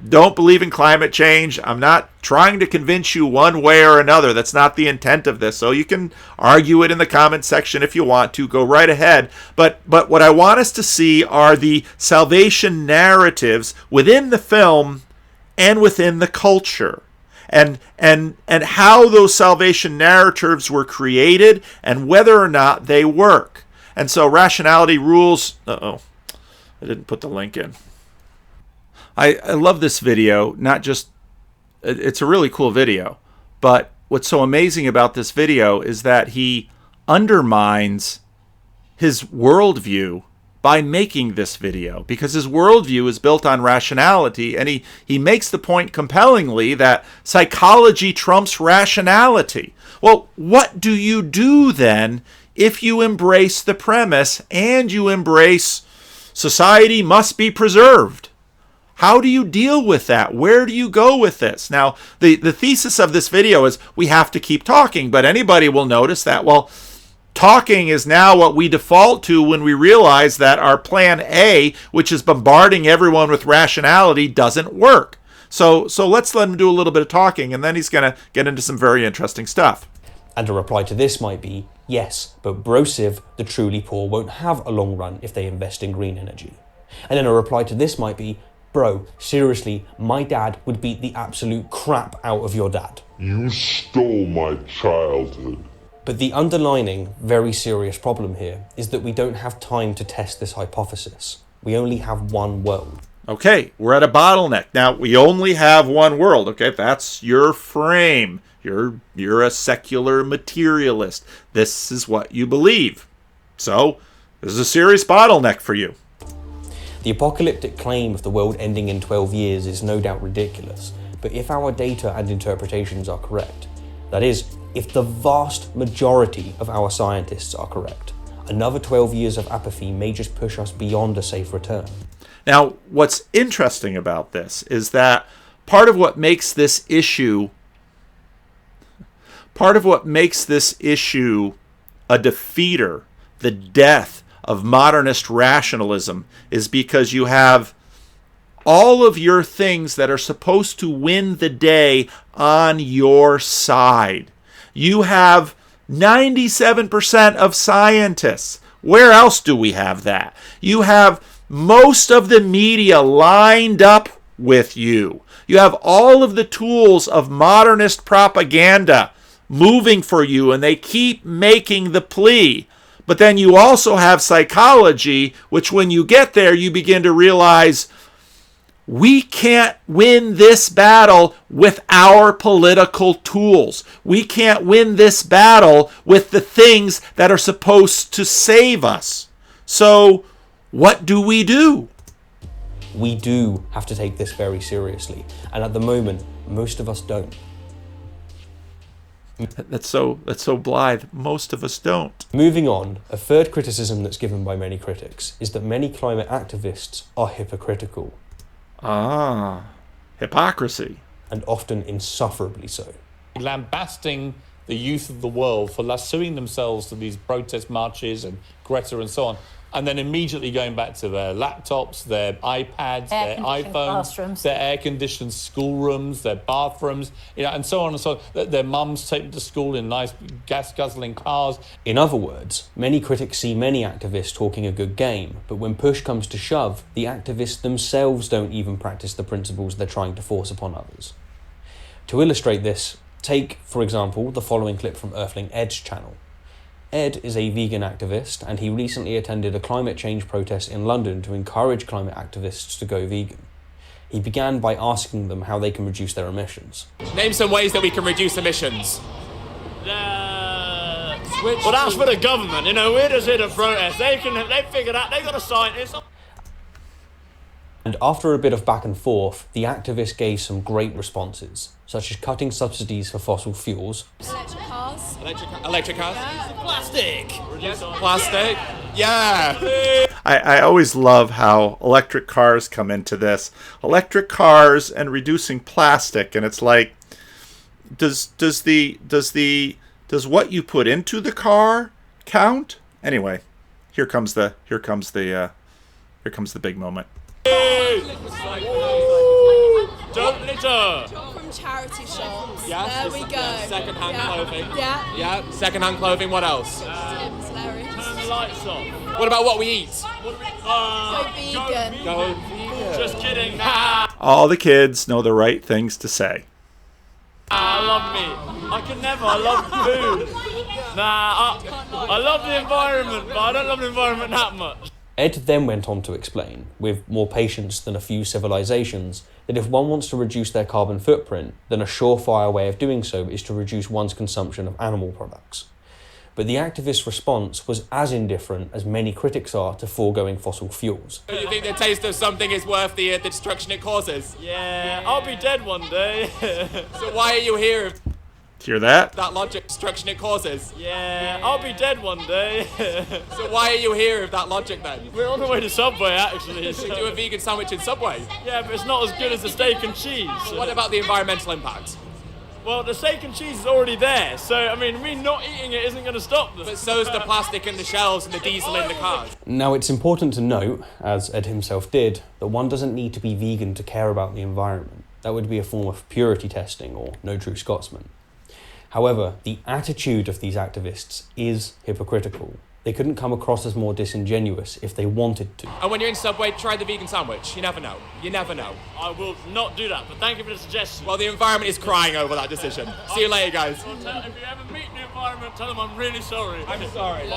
S1: don't believe in climate change. I'm not trying to convince you one way or another. That's not the intent of this. So you can argue it in the comment section if you want to. Go right ahead. But what I want us to see are the salvation narratives within the film and within the culture. And how those salvation narratives were created and whether or not they work. And so Rationality Rules... I didn't put the link in. I love this video, not just... It's a really cool video. But what's so amazing about this video is that he undermines his worldview by making this video. Because his worldview is built on rationality, and he makes the point compellingly that psychology trumps rationality. Well, what do you do then if you embrace the premise and you embrace society must be preserved? How do you deal with that? Where do you go with this? Now, the thesis of this video is we have to keep talking, but anybody will notice that, well, talking is now what we default to when we realize that our plan A, which is bombarding everyone with rationality, doesn't work. So let's let him do a little bit of talking, and then he's going to get into some very interesting stuff.
S7: And a reply to this might be, yes, but brosive, the truly poor, won't have a long run if they invest in green energy. And then a reply to this might be, bro, seriously, my dad would beat the absolute crap out of your dad.
S8: You stole my childhood.
S7: But the underlining, very serious problem here is that we don't have time to test this hypothesis. We only have one world.
S1: Okay, we're at a bottleneck. Now, we only have one world. Okay, that's your frame. You're a secular materialist. This is what you believe. So, this is a serious bottleneck for you.
S7: The apocalyptic claim of the world ending in 12 years is no doubt ridiculous, but if our data and interpretations are correct, that is, if the vast majority of our scientists are correct, another 12 years of apathy may just push us beyond a safe return.
S1: Now, what's interesting about this is that part of what makes this issue a defeater, the death of modernist rationalism, is because you have all of your things that are supposed to win the day on your side. You have 97% of scientists. Where else do we have that? You have most of the media lined up with you. You have all of the tools of modernist propaganda moving for you, and they keep making the plea. But then you also have psychology, which when you get there, you begin to realize we can't win this battle with our political tools. We can't win this battle with the things that are supposed to save us. So what do?
S7: We do have to take this very seriously, and at the moment, most of us don't.
S1: That's so blithe. Most of us don't.
S7: Moving on, a third criticism that's given by many critics is that many climate activists are hypocritical.
S1: Hypocrisy.
S7: And often insufferably so.
S9: Lambasting the youth of the world for lassoing themselves to these protest marches and Greta and so on, and then immediately going back to their laptops, their iPads, their iPhones, their air-conditioned schoolrooms, their bathrooms, and so on and so on. Their mums take them to school in nice gas-guzzling cars.
S7: In other words, many critics see many activists talking a good game, but when push comes to shove, the activists themselves don't even practice the principles they're trying to force upon others. To illustrate this, take, for example, the following clip from Earthling Ed's channel. Ed is a vegan activist, and he recently attended a climate change protest in London to encourage climate activists to go vegan. He began by asking them how they can reduce their emissions.
S10: Name some ways that we can reduce emissions.
S11: Well, that's for the government. We're just here to protest. They figured out, they've got a scientist.
S7: And after a bit of back and forth, the activist gave some great responses, such as cutting subsidies for fossil fuels.
S10: Electric cars. Electric cars.
S11: Yeah. Plastic.
S10: Plastic. Yeah.
S1: I always love how electric cars come into this. Electric cars and reducing plastic, and it's like, does what you put into the car count? Anyway, here comes the big moment.
S11: Don't litter.
S10: From charity shops.
S11: Yeah.
S10: There we go.
S11: Second-hand clothing.
S10: Yeah.
S11: Yeah.
S10: Second-hand clothing. What else?
S11: Turn the lights off.
S10: What about what we eat?
S11: Go
S10: vegan.
S11: Go vegan. Just kidding.
S1: All the kids know the right things to say.
S11: I love meat. I can never. I love food. I love the environment, but I don't love the environment that much.
S7: Ed then went on to explain, with more patience than a few civilizations, that if one wants to reduce their carbon footprint, then a surefire way of doing so is to reduce one's consumption of animal products. But the activist's response was as indifferent as many critics are to foregoing fossil fuels.
S10: Do you think the taste of something is worth the destruction it causes?
S11: Yeah, I'll be dead one day.
S10: So why are you here?
S1: Hear that?
S10: That logic, destruction it causes.
S11: Yeah, I'll be dead one day.
S10: So why are you here with that logic then?
S11: We're on the way to Subway actually.
S10: We do a vegan sandwich in Subway.
S11: Yeah, but it's not as good as the steak and cheese.
S10: What about the environmental impact?
S11: Well, the steak and cheese is already there, so me not eating it isn't going to stop this.
S10: But so's the plastic in the shells and the diesel in the cars.
S7: Now, it's important to note, as Ed himself did, that one doesn't need to be vegan to care about the environment. That would be a form of purity testing, or no true Scotsman. However, the attitude of these activists is hypocritical. They couldn't come across as more disingenuous if they wanted to.
S10: And when you're in Subway, try the vegan sandwich. You never know. You never know.
S11: I will not do that, but thank you for the suggestion.
S10: Well, the environment is crying over that decision. See you later, guys.
S11: If you ever meet the environment, tell them I'm really sorry.
S10: I'm sorry.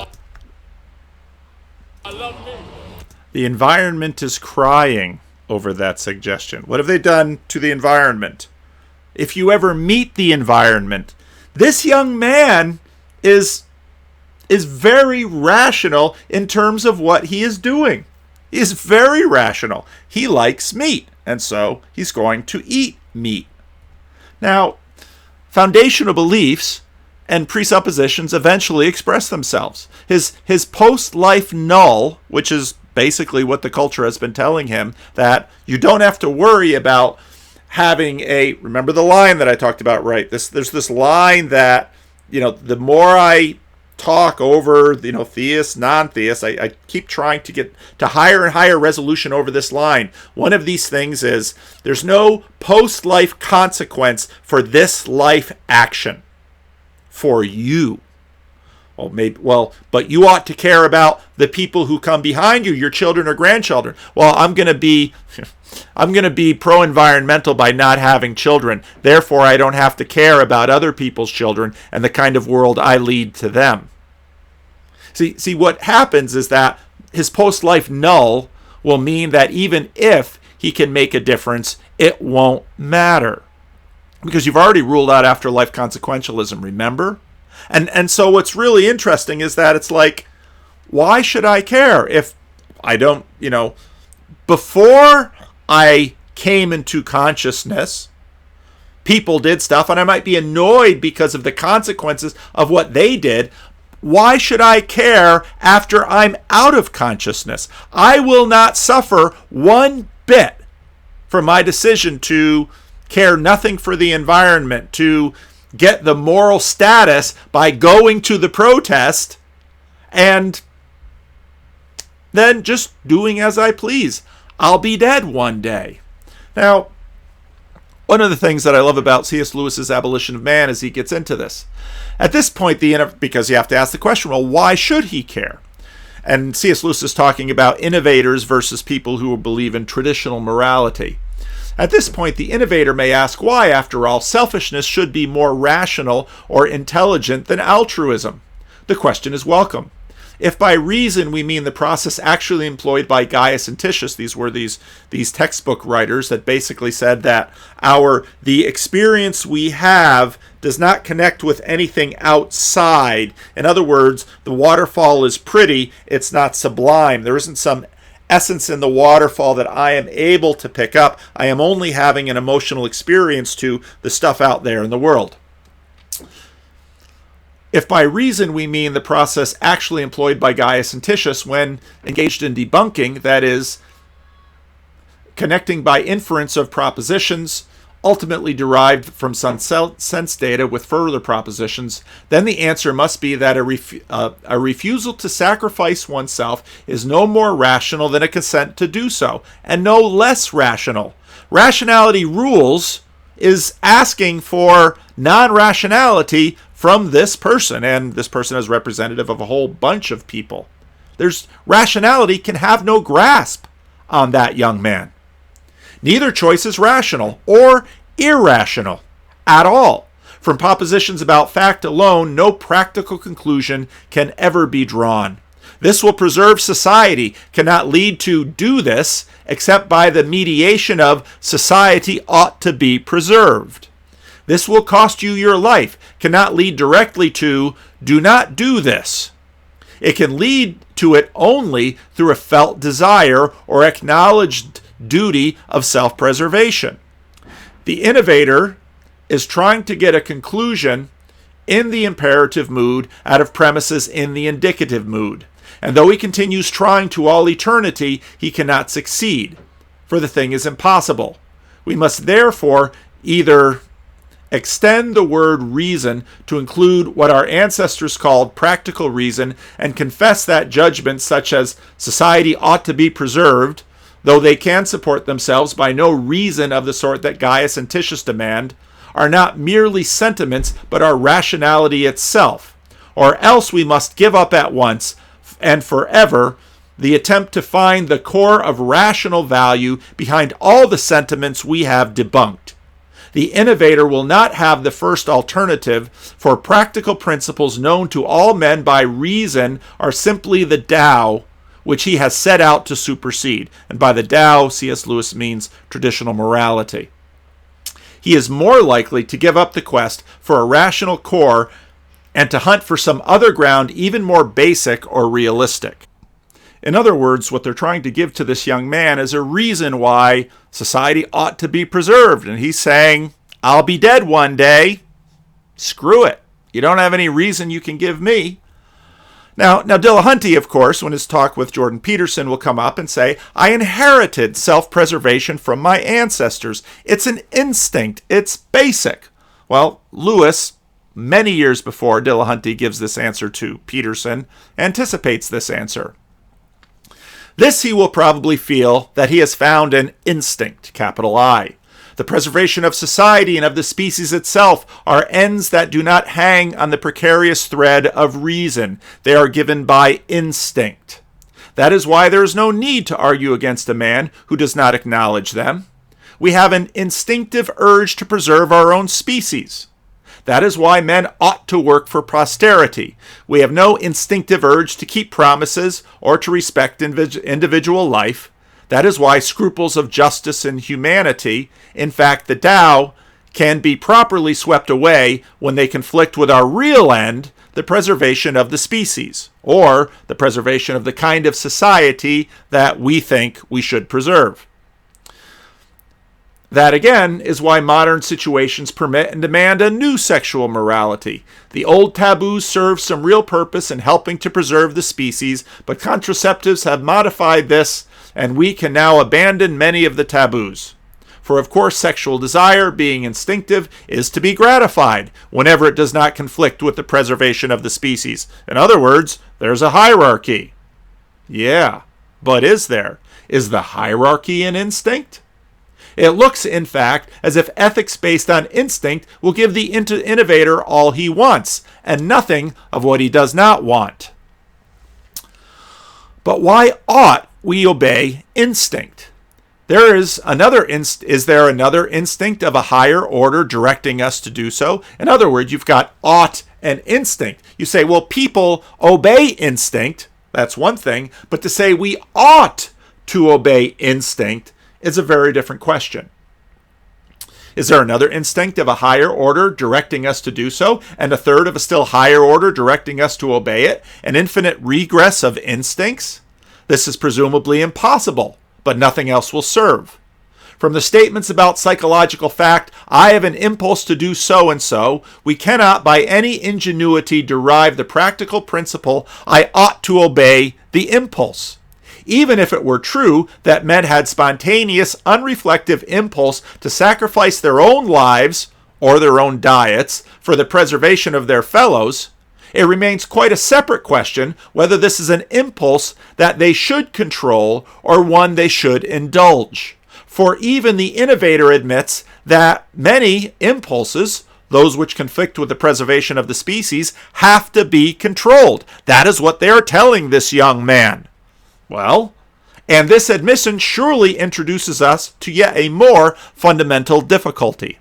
S11: I love me.
S1: The environment is crying over that suggestion. What have they done to the environment? If you ever meet the environment, this young man is very rational in terms of what he is doing. He is very rational. He likes meat, and so he's going to eat meat. Now, foundational beliefs and presuppositions eventually express themselves. His post-life null, which is basically what the culture has been telling him, that you don't have to worry about having remember the line that I talked about, right? There's this line that, the more I talk over, theists, non-theists, I keep trying to get to higher and higher resolution over this line. One of these things is there's no post-life consequence for this life action for you. But you ought to care about the people who come behind you, your children or grandchildren. Well, I'm going to be pro-environmental by not having children. Therefore, I don't have to care about other people's children and the kind of world I lead to them. See, what happens is that his post-life null will mean that even if he can make a difference, it won't matter. Because you've already ruled out afterlife consequentialism, remember? And so what's really interesting is that it's like, why should I care if I don't, before I came into consciousness, people did stuff and I might be annoyed because of the consequences of what they did. Why should I care after I'm out of consciousness? I will not suffer one bit for my decision to care nothing for the environment, to get the moral status by going to the protest and then just doing as I please. I'll be dead one day. Now, one of the things that I love about C.S. Lewis's Abolition of Man is he gets into this. At this point, because you have to ask the question, well, why should he care? And C.S. Lewis is talking about innovators versus people who believe in traditional morality. At this point, the innovator may ask why, after all, selfishness should be more rational or intelligent than altruism. The question is welcome. If by reason we mean the process actually employed by Gaius and Titius, these were these textbook writers that basically said that the experience we have does not connect with anything outside. In other words, the waterfall is pretty, it's not sublime. There isn't some essence in the waterfall that I am able to pick up. I am only having an emotional experience to the stuff out there in the world. If by reason we mean the process actually employed by Gaius and Titius when engaged in debunking, that is, connecting by inference of propositions ultimately derived from some sense data with further propositions, then the answer must be that a refusal to sacrifice oneself is no more rational than a consent to do so, and no less rational. Rationality rules is asking for non-rationality from this person, and this person is representative of a whole bunch of people. Rationality can have no grasp on that young man. Neither choice is rational or irrational at all. From propositions about fact alone, no practical conclusion can ever be drawn. This will preserve society, cannot lead to do this, except by the mediation of society ought to be preserved. This will cost you your life, cannot lead directly to do not do this. It can lead to it only through a felt desire or acknowledged duty of self-preservation. The innovator is trying to get a conclusion in the imperative mood out of premises in the indicative mood. And though he continues trying to all eternity, he cannot succeed, for the thing is impossible. We must therefore either extend the word reason to include what our ancestors called practical reason and confess that judgments such as society ought to be preserved, though they can support themselves by no reason of the sort that Gaius and Titius demand, are not merely sentiments but are rationality itself. Or else we must give up at once and forever the attempt to find the core of rational value behind all the sentiments we have debunked. The innovator will not have the first alternative, for practical principles known to all men by reason are simply the Tao, which he has set out to supersede. And by the Tao, C.S. Lewis means traditional morality. He is more likely to give up the quest for a rational core and to hunt for some other ground even more basic or realistic. In other words, what they're trying to give to this young man is a reason why society ought to be preserved. And he's saying, I'll be dead one day. Screw it. You don't have any reason you can give me. Now Dillahunty, of course, when his talk with Jordan Peterson will come up and say, I inherited self-preservation from my ancestors. It's an instinct. It's basic. Well, Lewis, many years before Dillahunty gives this answer to Peterson, anticipates this answer. This he will probably feel that he has found an instinct, capital I. The preservation of society and of the species itself are ends that do not hang on the precarious thread of reason. They are given by instinct. That is why there is no need to argue against a man who does not acknowledge them. We have an instinctive urge to preserve our own species. That is why men ought to work for posterity. We have no instinctive urge to keep promises or to respect individual life. That is why scruples of justice and humanity, in fact the Tao, can be properly swept away when they conflict with our real end, the preservation of the species, or the preservation of the kind of society that we think we should preserve. That, again, is why modern situations permit and demand a new sexual morality. The old taboos serve some real purpose in helping to preserve the species, but contraceptives have modified this, and we can now abandon many of the taboos. For of course, sexual desire, being instinctive, is to be gratified whenever it does not conflict with the preservation of the species. In other words, there's a hierarchy. Yeah, but is there? Is the hierarchy an instinct? It looks, in fact, as if ethics based on instinct will give the innovator all he wants, and nothing of what he does not want. But why ought we obey instinct? Is there another instinct of a higher order directing us to do so? In other words, you've got ought and instinct. You say, well, people obey instinct. That's one thing. But to say we ought to obey instinct is a very different question. Is there another instinct of a higher order directing us to do so, and a third of a still higher order directing us to obey it? An infinite regress of instincts? This is presumably impossible, but nothing else will serve. From the statements about psychological fact, I have an impulse to do so and so, we cannot by any ingenuity derive the practical principle, I ought to obey the impulse. Even if it were true that men had spontaneous, unreflective impulse to sacrifice their own lives or their own diets for the preservation of their fellows, it remains quite a separate question whether this is an impulse that they should control or one they should indulge. For even the innovator admits that many impulses, those which conflict with the preservation of the species, have to be controlled. That is what they are telling this young man. Well, and this admission surely introduces us to yet a more fundamental difficulty.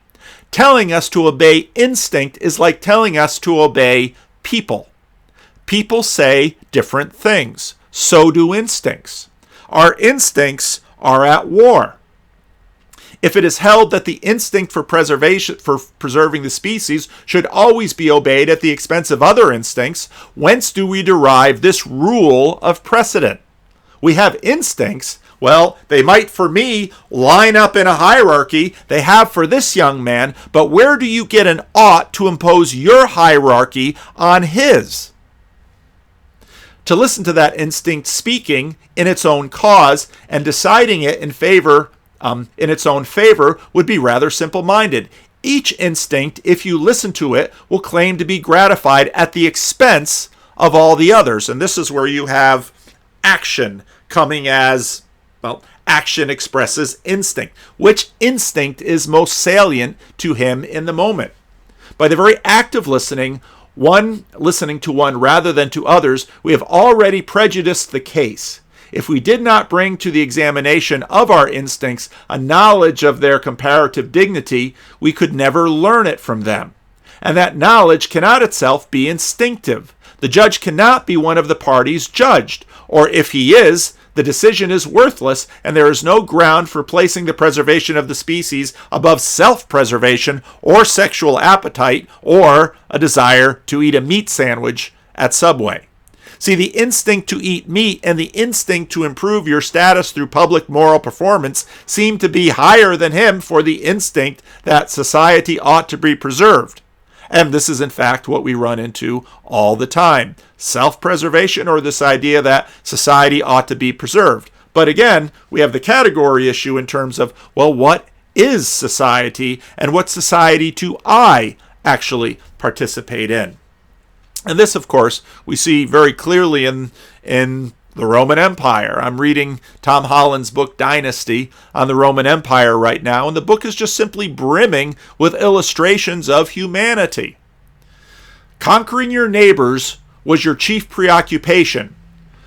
S1: Telling us to obey instinct is like telling us to obey people. People say different things. So do instincts. Our instincts are at war. If it is held that the instinct for preserving the species should always be obeyed at the expense of other instincts, whence do we derive this rule of precedent? We have instincts. Well, they might for me line up in a hierarchy. They have for this young man. But where do you get an ought to impose your hierarchy on his? To listen to that instinct speaking in its own cause and deciding it in its own favor would be rather simple-minded. Each instinct, if you listen to it, will claim to be gratified at the expense of all the others. And this is where you have action coming as, well, action expresses instinct. Which instinct is most salient to him in the moment? By the very act of listening to one rather than to others, we have already prejudiced the case. If we did not bring to the examination of our instincts a knowledge of their comparative dignity, we could never learn it from them. And that knowledge cannot itself be instinctive. The judge cannot be one of the parties judged, or if he is, the decision is worthless, and there is no ground for placing the preservation of the species above self-preservation or sexual appetite or a desire to eat a meat sandwich at Subway. See, the instinct to eat meat and the instinct to improve your status through public moral performance seem to be higher than him for the instinct that society ought to be preserved. And this is, in fact, what we run into all the time. Self-preservation, or this idea that society ought to be preserved. But again, we have the category issue in terms of, well, what is society and what society do I actually participate in? And this, of course, we see very clearly in the Roman Empire. I'm reading Tom Holland's book Dynasty on the Roman Empire right now, and the book is just simply brimming with illustrations of humanity. Conquering your neighbors was your chief preoccupation.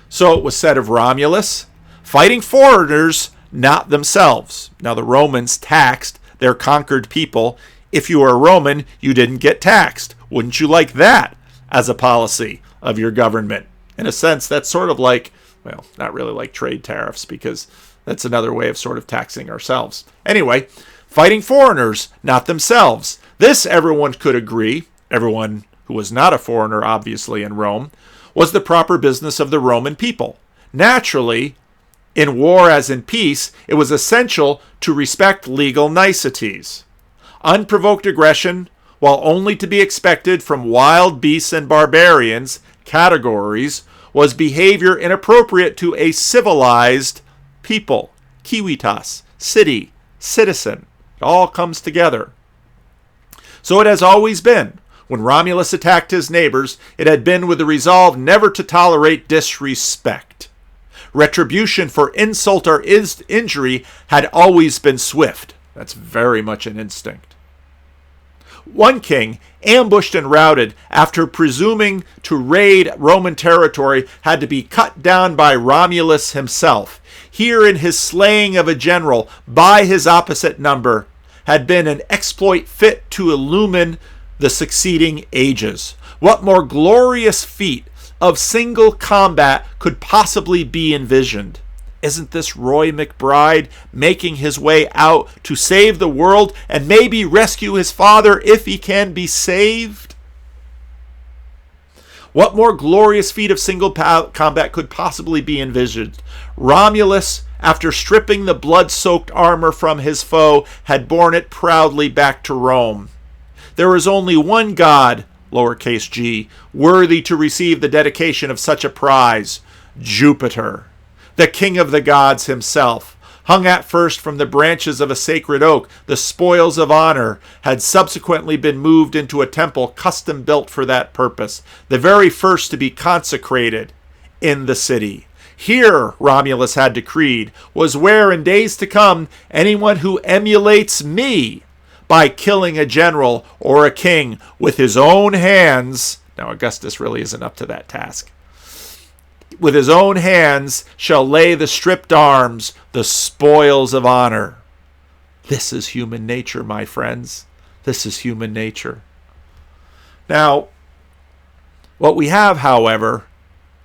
S1: So it was said of Romulus, fighting foreigners, not themselves. Now the Romans taxed their conquered people. If you were a Roman, you didn't get taxed. Wouldn't you like that as a policy of your government? In a sense, that's sort of like, well, not really like trade tariffs, because That's another way of sort of taxing ourselves. Anyway, fighting foreigners, not themselves. This, everyone could agree, everyone who was not a foreigner, obviously, in Rome, was the proper business of the Roman people. Naturally, in war as in peace, it was essential to respect legal niceties. Unprovoked aggression, while only to be expected from wild beasts and barbarians, categories, was behavior inappropriate to a civilized people. Civitas, city, citizen. It all comes together. So it has always been. When Romulus attacked his neighbors, it had been with the resolve never to tolerate disrespect. Retribution for insult or injury had always been swift. That's very much an instinct. One king, ambushed and routed after presuming to raid Roman territory, had to be cut down by Romulus himself. Here in his slaying of a general by his opposite number had been an exploit fit to illumine the succeeding ages. What more glorious feat of single combat could possibly be envisioned? Isn't this Roy McBride making his way out to save the world and maybe rescue his father if he can be saved? What more glorious feat of single combat could possibly be envisioned? Romulus, after stripping the blood-soaked armor from his foe, had borne it proudly back to Rome. There is only one God, lowercase g, worthy to receive the dedication of such a prize, Jupiter, the king of the gods himself. Hung at first from the branches of a sacred oak, the spoils of honor had subsequently been moved into a temple custom built for that purpose, the very first to be consecrated in the city. Here, Romulus had decreed, was where in days to come anyone who emulates me by killing a general or a king with his own hands, now Augustus really isn't up to that task, with his own hands shall lay the stripped arms, the spoils of honor. This is human nature, my friends. This is human nature. Now, what we have, however,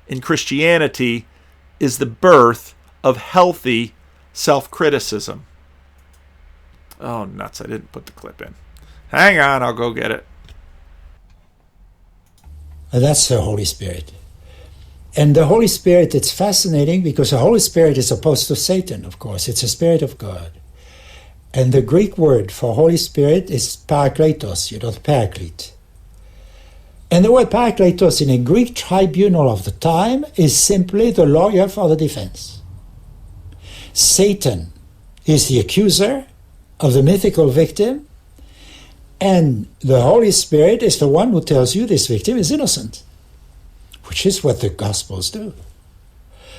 S1: in Christianity is the birth of healthy self-criticism. Oh, nuts, I didn't put the clip in. Hang on, I'll go get it.
S12: That's the Holy Spirit. And the Holy Spirit, it's fascinating because the Holy Spirit is opposed to Satan, of course. It's a spirit of God. And the Greek word for Holy Spirit is parakletos, paraclete. And the word parakletos in a Greek tribunal of the time is simply the lawyer for the defense. Satan is the accuser of the mythical victim, and the Holy Spirit is the one who tells you this victim is innocent, which is what the Gospels do.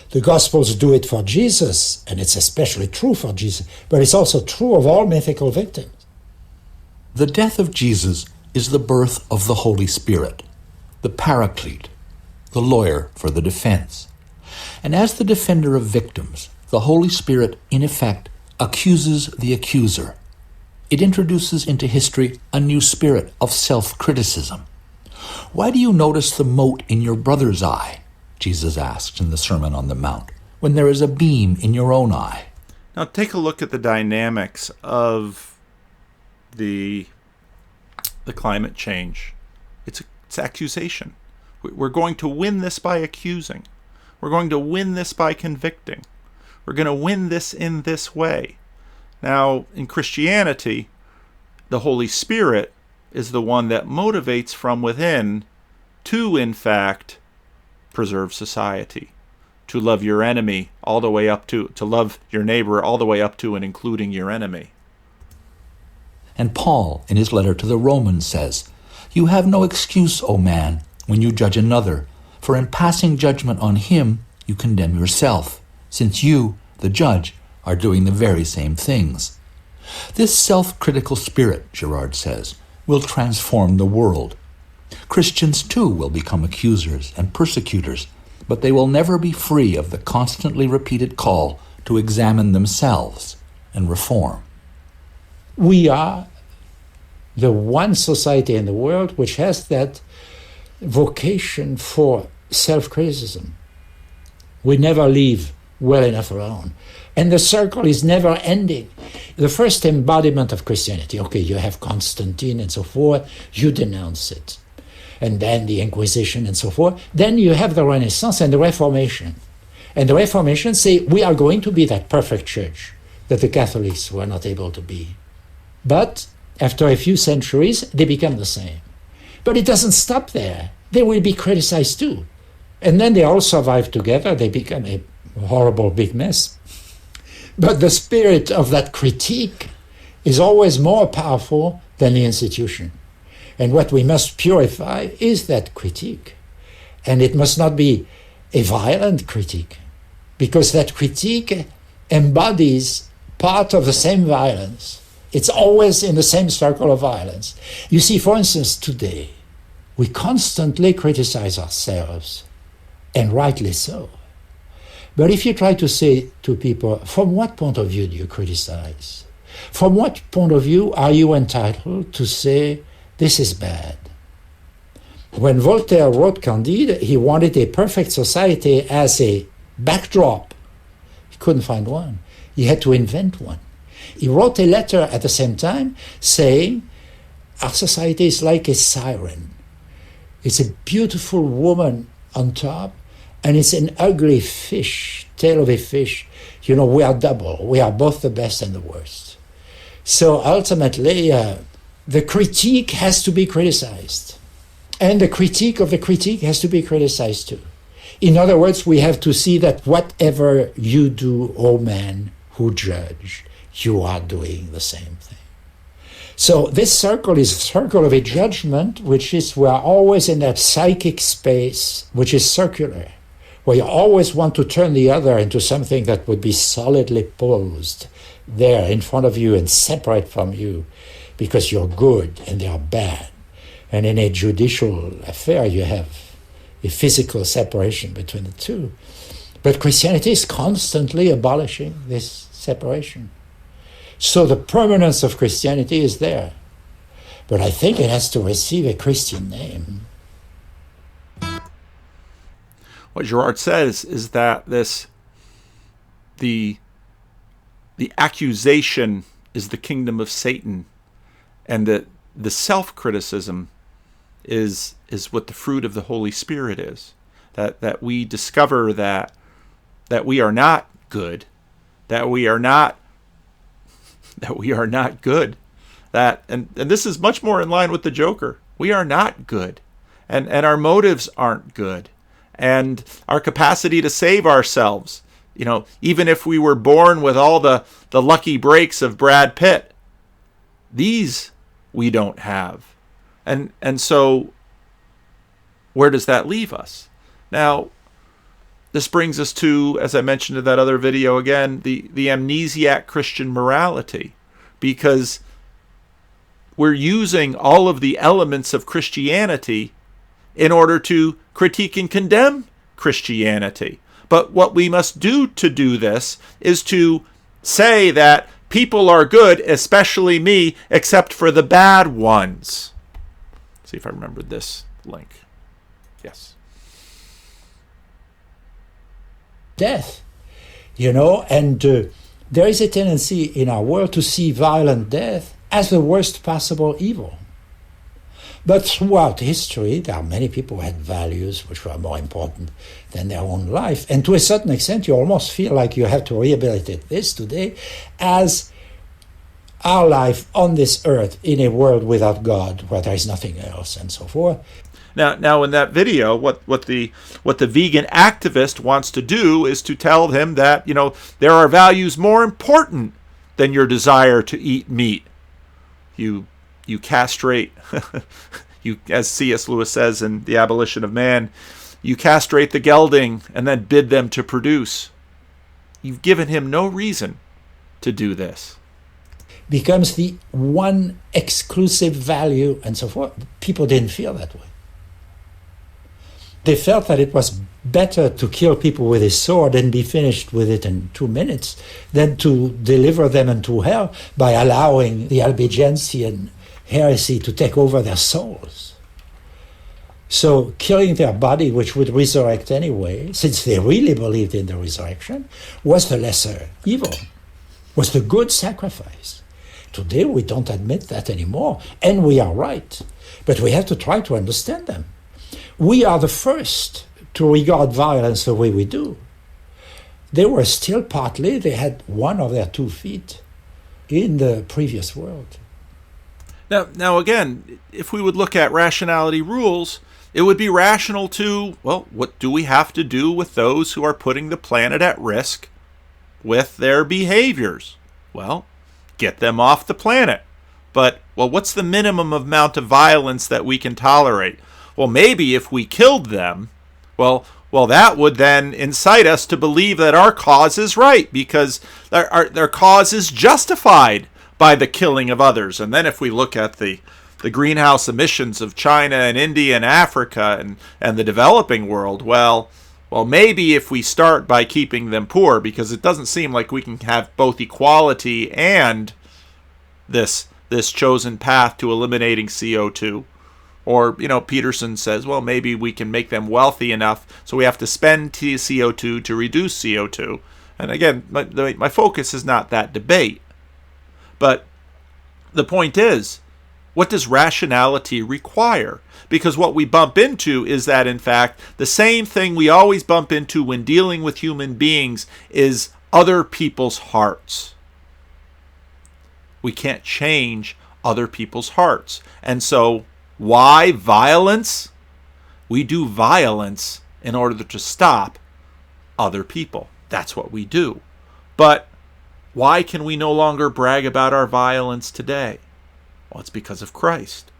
S12: The Gospels do it for Jesus, and it's especially true for Jesus, but it's also true of all mythical victims.
S13: The death of Jesus is the birth of the Holy Spirit, the paraclete, the lawyer for the defense. And as the defender of victims, the Holy Spirit, in effect, accuses the accuser. It introduces into history a new spirit of self-criticism. Why do you notice the mote in your brother's eye? Jesus asked in the Sermon on the Mount, when there is a beam in your own eye.
S1: Now take a look at the dynamics of the climate change. It's accusation. We're going to win this by accusing. We're going to win this by convicting. We're going to win this in this way. Now, in Christianity, the Holy Spirit is the one that motivates from within to, in fact, preserve society, to love your enemy all the way up to love your neighbor all the way up to and including your enemy.
S13: And Paul, in his letter to the Romans, says, "You have no excuse, O man, when you judge another, for in passing judgment on him, you condemn yourself, since you, the judge, are doing the very same things." This self-critical spirit, Girard says, will transform the world. Christians, too, will become accusers and persecutors, but they will never be free of the constantly repeated call to examine themselves and reform.
S12: We are the one society in the world which has that vocation for self-criticism. We never leave well enough alone. And the circle is never ending. The first embodiment of Christianity, okay, you have Constantine and so forth, you denounce it. And then the Inquisition and so forth. Then you have the Renaissance and the Reformation. And the Reformation say, we are going to be that perfect church that the Catholics were not able to be. But after a few centuries, they become the same. But it doesn't stop there. They will be criticized too. And then they all survive together. They become a horrible big mess. But the spirit of that critique is always more powerful than the institution. And what we must purify is that critique. And it must not be a violent critique, because that critique embodies part of the same violence. It's always in the same circle of violence. You see, for instance, today, we constantly criticize ourselves, and rightly so. But if you try to say to people, from what point of view do you criticize? From what point of view are you entitled to say, this is bad? When Voltaire wrote Candide, he wanted a perfect society as a backdrop. He couldn't find one. He had to invent one. He wrote a letter at the same time saying, our society is like a siren. It's a beautiful woman on top, and it's an ugly fish, tail of a fish. You know, we are double. We are both the best and the worst. So ultimately, the critique has to be criticized. And the critique of the critique has to be criticized too. In other words, we have to see that whatever you do, O man who judge, you are doing the same thing. So this circle is a circle of a judgment, which is we are always in that psychic space, which is circular, where you always want to turn the other into something that would be solidly posed there in front of you and separate from you, because you're good and they are bad. And in a judicial affair, you have a physical separation between the two. But Christianity is constantly abolishing this separation. So the permanence of Christianity is there. But I think it has to receive a Christian name.
S1: What Girard says is that the accusation is the kingdom of Satan, and that the self-criticism is what the fruit of the Holy Spirit is. That we discover that we are not good, that we are not good. And this is much more in line with the Joker. We are not good. And our motives aren't good. And our capacity to save ourselves, you know, even if we were born with all the lucky breaks of Brad Pitt, these we don't have. And so where does that leave us? Now, this brings us to, as I mentioned in that other video again, the amnesiac Christian morality, because we're using all of the elements of Christianity in order to critique and condemn Christianity. But what we must do to do this is to say that people are good, especially me, except for the bad ones. Let's see if I remembered this link. Yes.
S12: Death, you know, and there is a tendency in our world to see violent death as the worst possible evil. But throughout history, there are many people who had values which were more important than their own life. And to a certain extent, you almost feel like you have to rehabilitate this today as our life on this earth in a world without God, where there is nothing else, and so forth.
S1: Now, in that video, what the vegan activist wants to do is to tell him that, you know, there are values more important than your desire to eat meat. You castrate, you, as C.S. Lewis says in The Abolition of Man, you castrate the gelding and then bid them to produce. You've given him no reason to do this.
S12: Becomes the one exclusive value and so forth. People didn't feel that way. They felt that it was better to kill people with a sword and be finished with it in 2 minutes than to deliver them into hell by allowing the Albigensian heresy to take over their souls. So killing their body, which would resurrect anyway, since they really believed in the resurrection, was the lesser evil, was the good sacrifice. Today we don't admit that anymore, and we are right. But we have to try to understand them. We are the first to regard violence the way we do. They were still partly, they had one of their 2 feet in the previous world.
S1: Now again, if we would look at rationality rules, it would be rational to, well, what do we have to do with those who are putting the planet at risk with their behaviors? Well, get them off the planet. But, well, what's the minimum amount of violence that we can tolerate? Well, maybe if we killed them, well, that would then incite us to believe that our cause is right, because their cause is justified by the killing of others. And then if we look at the greenhouse emissions of China and India and Africa and the developing world, well, maybe if we start by keeping them poor, because it doesn't seem like we can have both equality and this chosen path to eliminating CO2. Or, Peterson says, well, maybe we can make them wealthy enough, so we have to spend CO2 to reduce CO2. And again, my focus is not that debate. But the point is, what does rationality require? Because what we bump into is that, in fact, the same thing we always bump into when dealing with human beings is other people's hearts. We can't change other people's hearts. And so, why violence? We do violence in order to stop other people. That's what we do. But why can we no longer brag about our violence today? Well, it's because of Christ.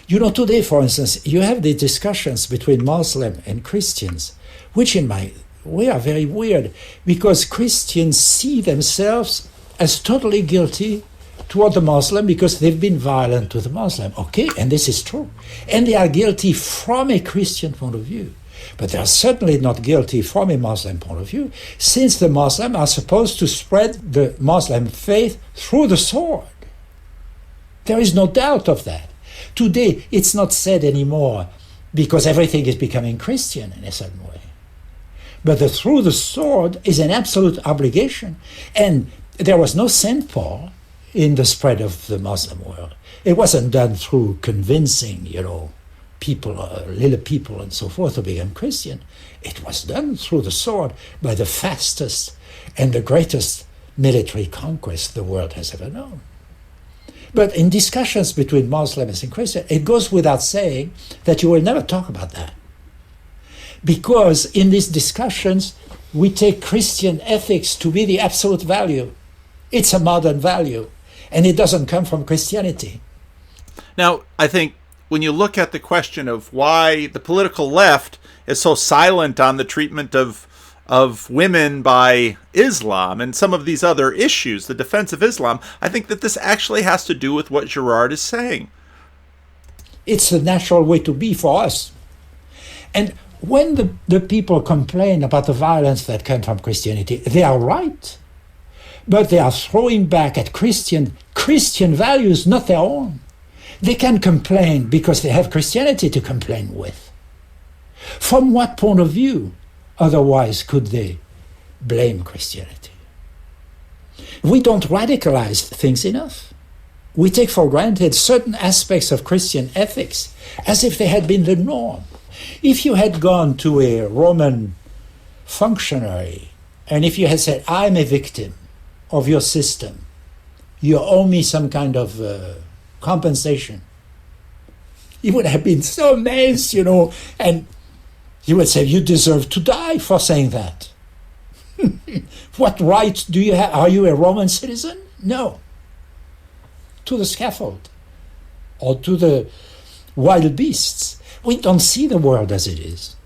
S12: Today, for instance, you have the discussions between Muslims and Christians, which in my way are very weird, because Christians see themselves as totally guilty toward the Muslim because they've been violent to the Muslim. Okay, and this is true. And they are guilty from a Christian point of view. But they are certainly not guilty from a Muslim point of view, since the Muslims are supposed to spread the Muslim faith through the sword. There is no doubt of that. Today, it's not said anymore because everything is becoming Christian in a certain way. But through the sword is an absolute obligation. And there was no St. Paul in the spread of the Muslim world. It wasn't done through convincing, people, little people and so forth to become Christian. It was done through the sword by the fastest and the greatest military conquest the world has ever known. But in discussions between Muslims and Christians, it goes without saying that you will never talk about that. Because in these discussions, we take Christian ethics to be the absolute value. It's a modern value. And it doesn't come from Christianity.
S1: Now, I think when you look at the question of why the political left is so silent on the treatment of women by Islam and some of these other issues, the defense of Islam, I think that this actually has to do with what Girard is saying.
S12: It's the natural way to be for us. And when the people complain about the violence that comes from Christianity, they are right. But they are throwing back at Christian values, not their own. They can complain because they have Christianity to complain with. From what point of view, otherwise, could they blame Christianity? We don't radicalize things enough. We take for granted certain aspects of Christian ethics as if they had been the norm. If you had gone to a Roman functionary, and if you had said, I'm a victim of your system, you owe me some kind of compensation, he would have been so amazed, and he would say, you deserve to die for saying that. What right do you have? Are you a Roman citizen? No. To the scaffold or to the wild beasts. We don't see the world as it is,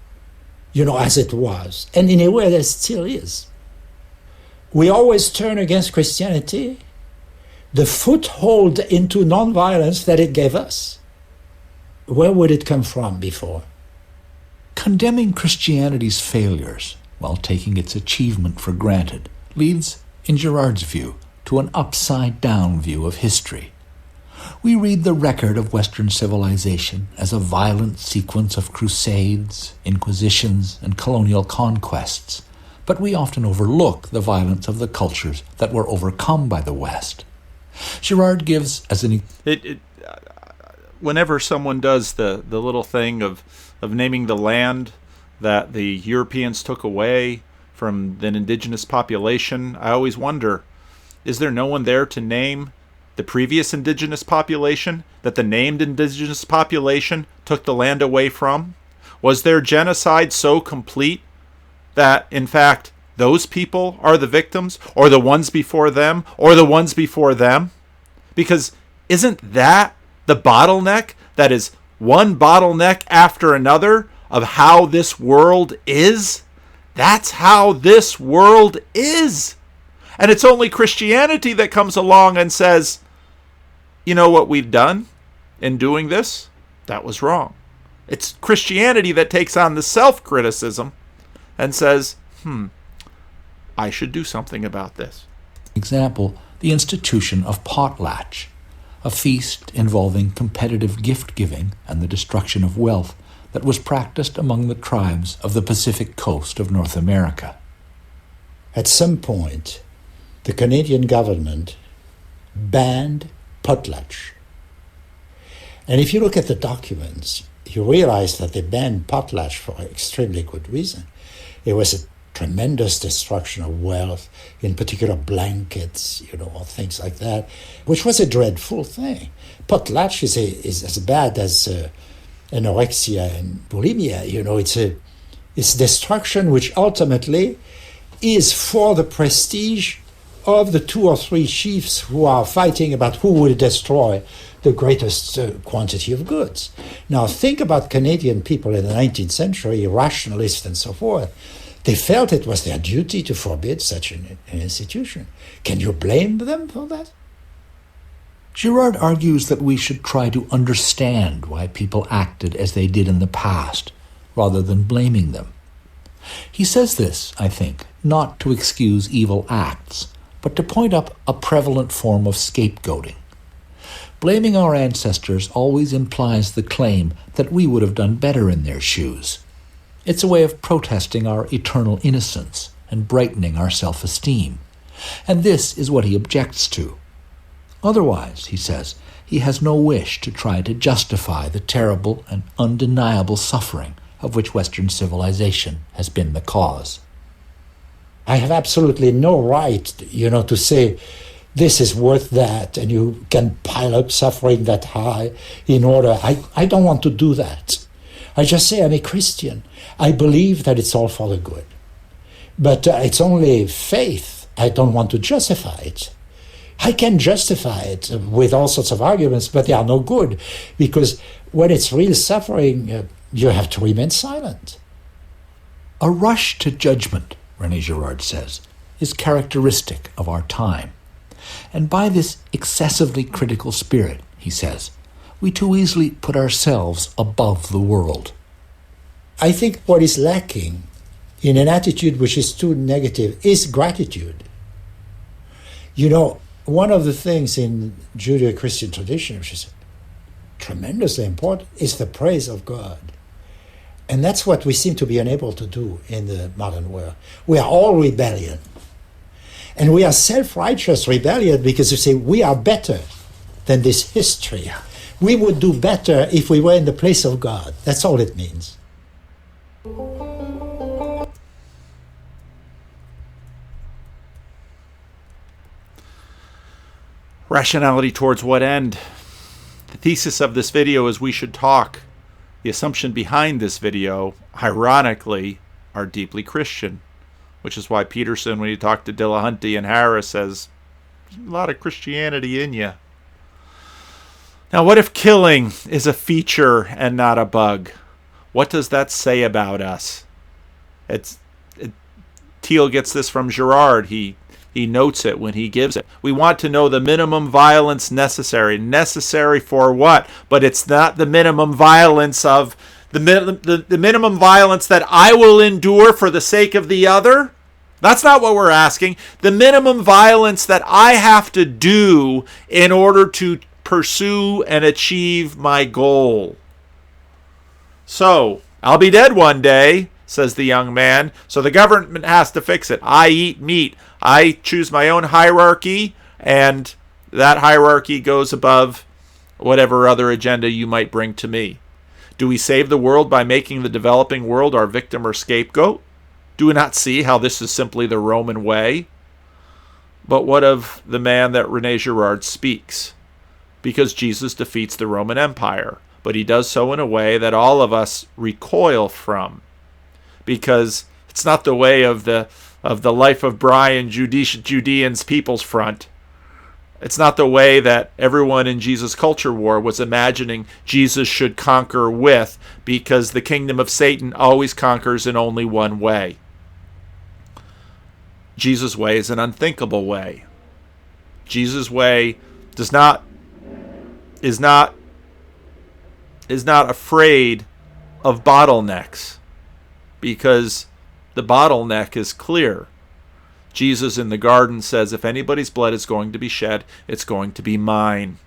S12: as it was, and in a way that still is. We always turn against Christianity, the foothold into nonviolence that it gave us. Where would it come from before?
S13: Condemning Christianity's failures while taking its achievement for granted leads, in Girard's view, to an upside-down view of history. We read the record of Western civilization as a violent sequence of crusades, inquisitions, and colonial conquests, but we often overlook the violence of the cultures that were overcome by the West. Girard gives as an...
S1: Whenever someone does the little thing of naming the land that the Europeans took away from an indigenous population, I always wonder, is there no one there to name the previous indigenous population that the named indigenous population took the land away from? Was their genocide so complete that, in fact, those people are the victims, or the ones before them, or the ones before them? Because isn't that the bottleneck that is one bottleneck after another of how this world is? That's how this world is. And it's only Christianity that comes along and says, you know what we've done in doing this? That was wrong. It's Christianity that takes on the self-criticism and says, I should do something about this.
S13: Example, the institution of potlatch, a feast involving competitive gift-giving and the destruction of wealth that was practiced among the tribes of the Pacific coast of North America.
S12: At some point, the Canadian government banned potlatch. And if you look at the documents, you realize that they banned potlatch for an extremely good reason. It was a tremendous destruction of wealth, in particular blankets, or things like that, which was a dreadful thing. Potlatch is as bad as anorexia and bulimia. It's destruction which ultimately is for the prestige of the 2 or 3 chiefs who are fighting about who will destroy the greatest quantity of goods. Now think about Canadian people in the 19th century, rationalists and so forth. They felt it was their duty to forbid such an institution. Can you blame them for that?
S13: Girard argues that we should try to understand why people acted as they did in the past, rather than blaming them. He says this, I think, not to excuse evil acts, but to point up a prevalent form of scapegoating. Blaming our ancestors always implies the claim that we would have done better in their shoes. It's a way of protesting our eternal innocence and brightening our self-esteem. And this is what he objects to. Otherwise, he says, he has no wish to try to justify the terrible and undeniable suffering of which Western civilization has been the cause.
S12: I have absolutely no right, to say this is worth that, and you can pile up suffering that high in order. I don't want to do that. I just say I'm a Christian. I believe that it's all for the good. But it's only faith. I don't want to justify it. I can justify it with all sorts of arguments, but they are no good, because when it's real suffering, you have to remain silent.
S13: A rush to judgment, René Girard says, is characteristic of our time. And by this excessively critical spirit, he says, we too easily put ourselves above the world.
S12: I think what is lacking in an attitude which is too negative is gratitude. One of the things in Judeo-Christian tradition, which is tremendously important, is the praise of God. And that's what we seem to be unable to do in the modern world. We are all rebellion. And we are self-righteous rebellion because we say we are better than this history. We would do better if we were in the place of God. That's all it means.
S1: Rationality towards what end? The thesis of this video is we should talk. The assumption behind this video, ironically, are deeply Christian, which is why Peterson, when he talked to Dillahunty and Harris, says, there's a lot of Christianity in you. Now, what if killing is a feature and not a bug? What does that say about us? Thiel gets this from Girard. He notes it when he gives it. We want to know the minimum violence necessary. Necessary for what? But it's not the minimum violence of the minimum violence that I will endure for the sake of the other. That's not what we're asking. The minimum violence that I have to do in order to pursue and achieve my goal. So, I'll be dead one day, says the young man, so the government has to fix it. I eat meat. I choose my own hierarchy, and that hierarchy goes above whatever other agenda you might bring to me. Do we save the world by making the developing world our victim or scapegoat? Do we not see how this is simply the Roman way? But what of the man that René Girard speaks? Because Jesus defeats the Roman Empire, but he does so in a way that all of us recoil from. Because it's not the way of the Life of Brian Judean's People's Front. It's not the way that everyone in Jesus' culture war was imagining Jesus should conquer with, because the kingdom of Satan always conquers in only one way. Jesus' way is an unthinkable way. Jesus' way is not afraid of bottlenecks, because the bottleneck is clear. Jesus in the garden says, if anybody's blood is going to be shed, it's going to be mine.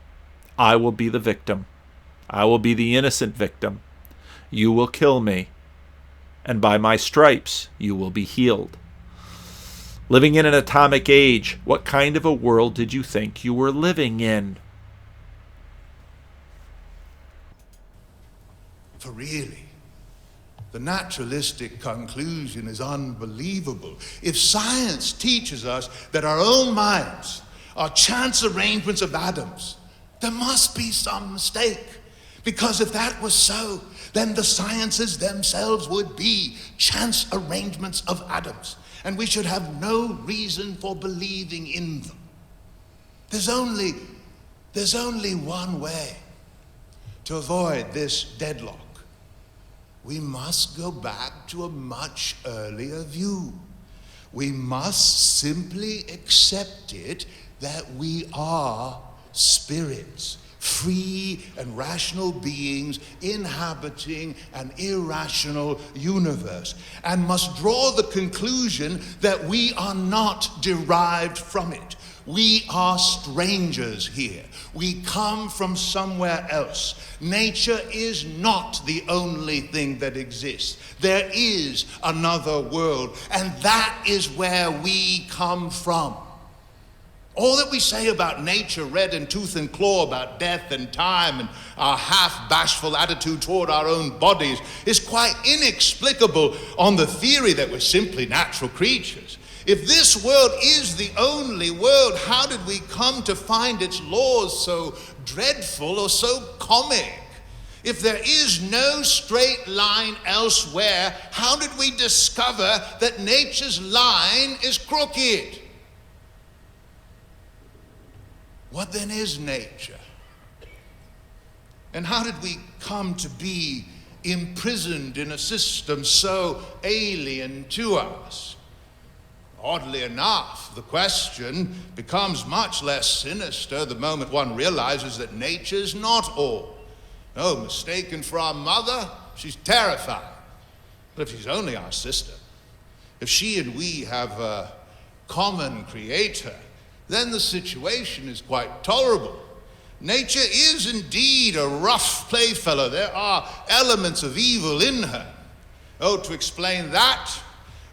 S1: I will be the victim. I will be the innocent victim. You will kill me, and by my stripes you will be healed. Living in an atomic age, what kind of a world did you think you were living in?
S5: For really, the naturalistic conclusion is unbelievable. If science teaches us that our own minds are chance arrangements of atoms, there must be some mistake. Because if that was so, then the sciences themselves would be chance arrangements of atoms, and we should have no reason for believing in them. There's only one way to avoid this deadlock. We must go back to a much earlier view. We must simply accept it that we are spirits, free and rational beings inhabiting an irrational universe, and must draw the conclusion that we are not derived from it. We are strangers here. We come from somewhere else. Nature is not the only thing that exists. There is another world, and that is where we come from. All that we say about nature, red in tooth and claw, about death and time, and our half-bashful attitude toward our own bodies, is quite inexplicable on the theory that we're simply natural creatures. If this world is the only world, how did we come to find its laws so dreadful or so comic? If there is no straight line elsewhere, how did we discover that nature's line is crooked? What then is nature? And how did we come to be imprisoned in a system so alien to us? Oddly enough, the question becomes much less sinister the moment one realizes that nature's not all. No, mistaken for our mother, she's terrifying. But if she's only our sister, if she and we have a common creator, then the situation is quite tolerable. Nature is indeed a rough playfellow. There are elements of evil in her. Oh, to explain that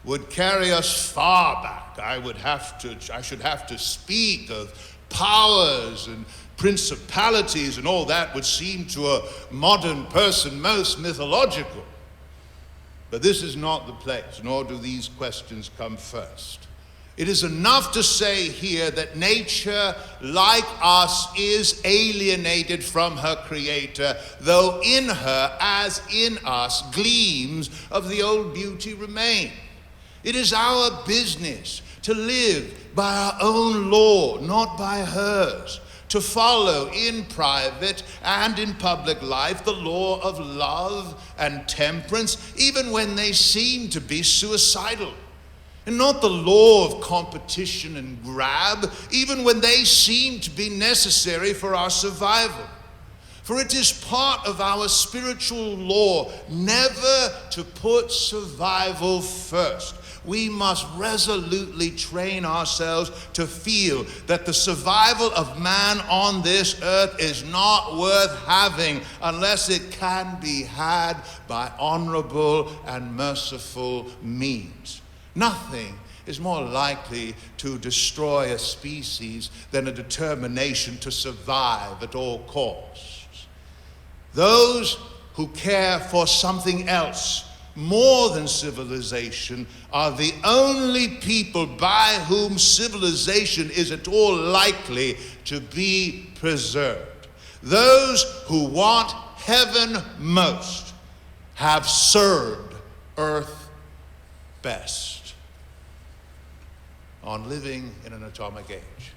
S5: would carry us far back. I should have to speak of powers and principalities, and all that would seem to a modern person most mythological. But this is not the place, nor do these questions come first. It is enough to say here that nature, like us, is alienated from her creator, though in her, as in us, gleams of the old beauty remain. It is our business to live by our own law, not by hers, to follow in private and in public life the law of love and temperance, even when they seem to be suicidal. And not the law of competition and grab, even when they seem to be necessary for our survival. For it is part of our spiritual law never to put survival first. we must resolutely train ourselves to feel that the survival of man on this earth is not worth having unless it can be had by honorable and merciful means. Nothing is more likely to destroy a species than a determination to survive at all costs. Those who care for something else more than civilization are the only people by whom civilization is at all likely to be preserved. Those who want heaven most have served earth best. On Living in an Atomic Age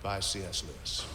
S5: by C.S. Lewis.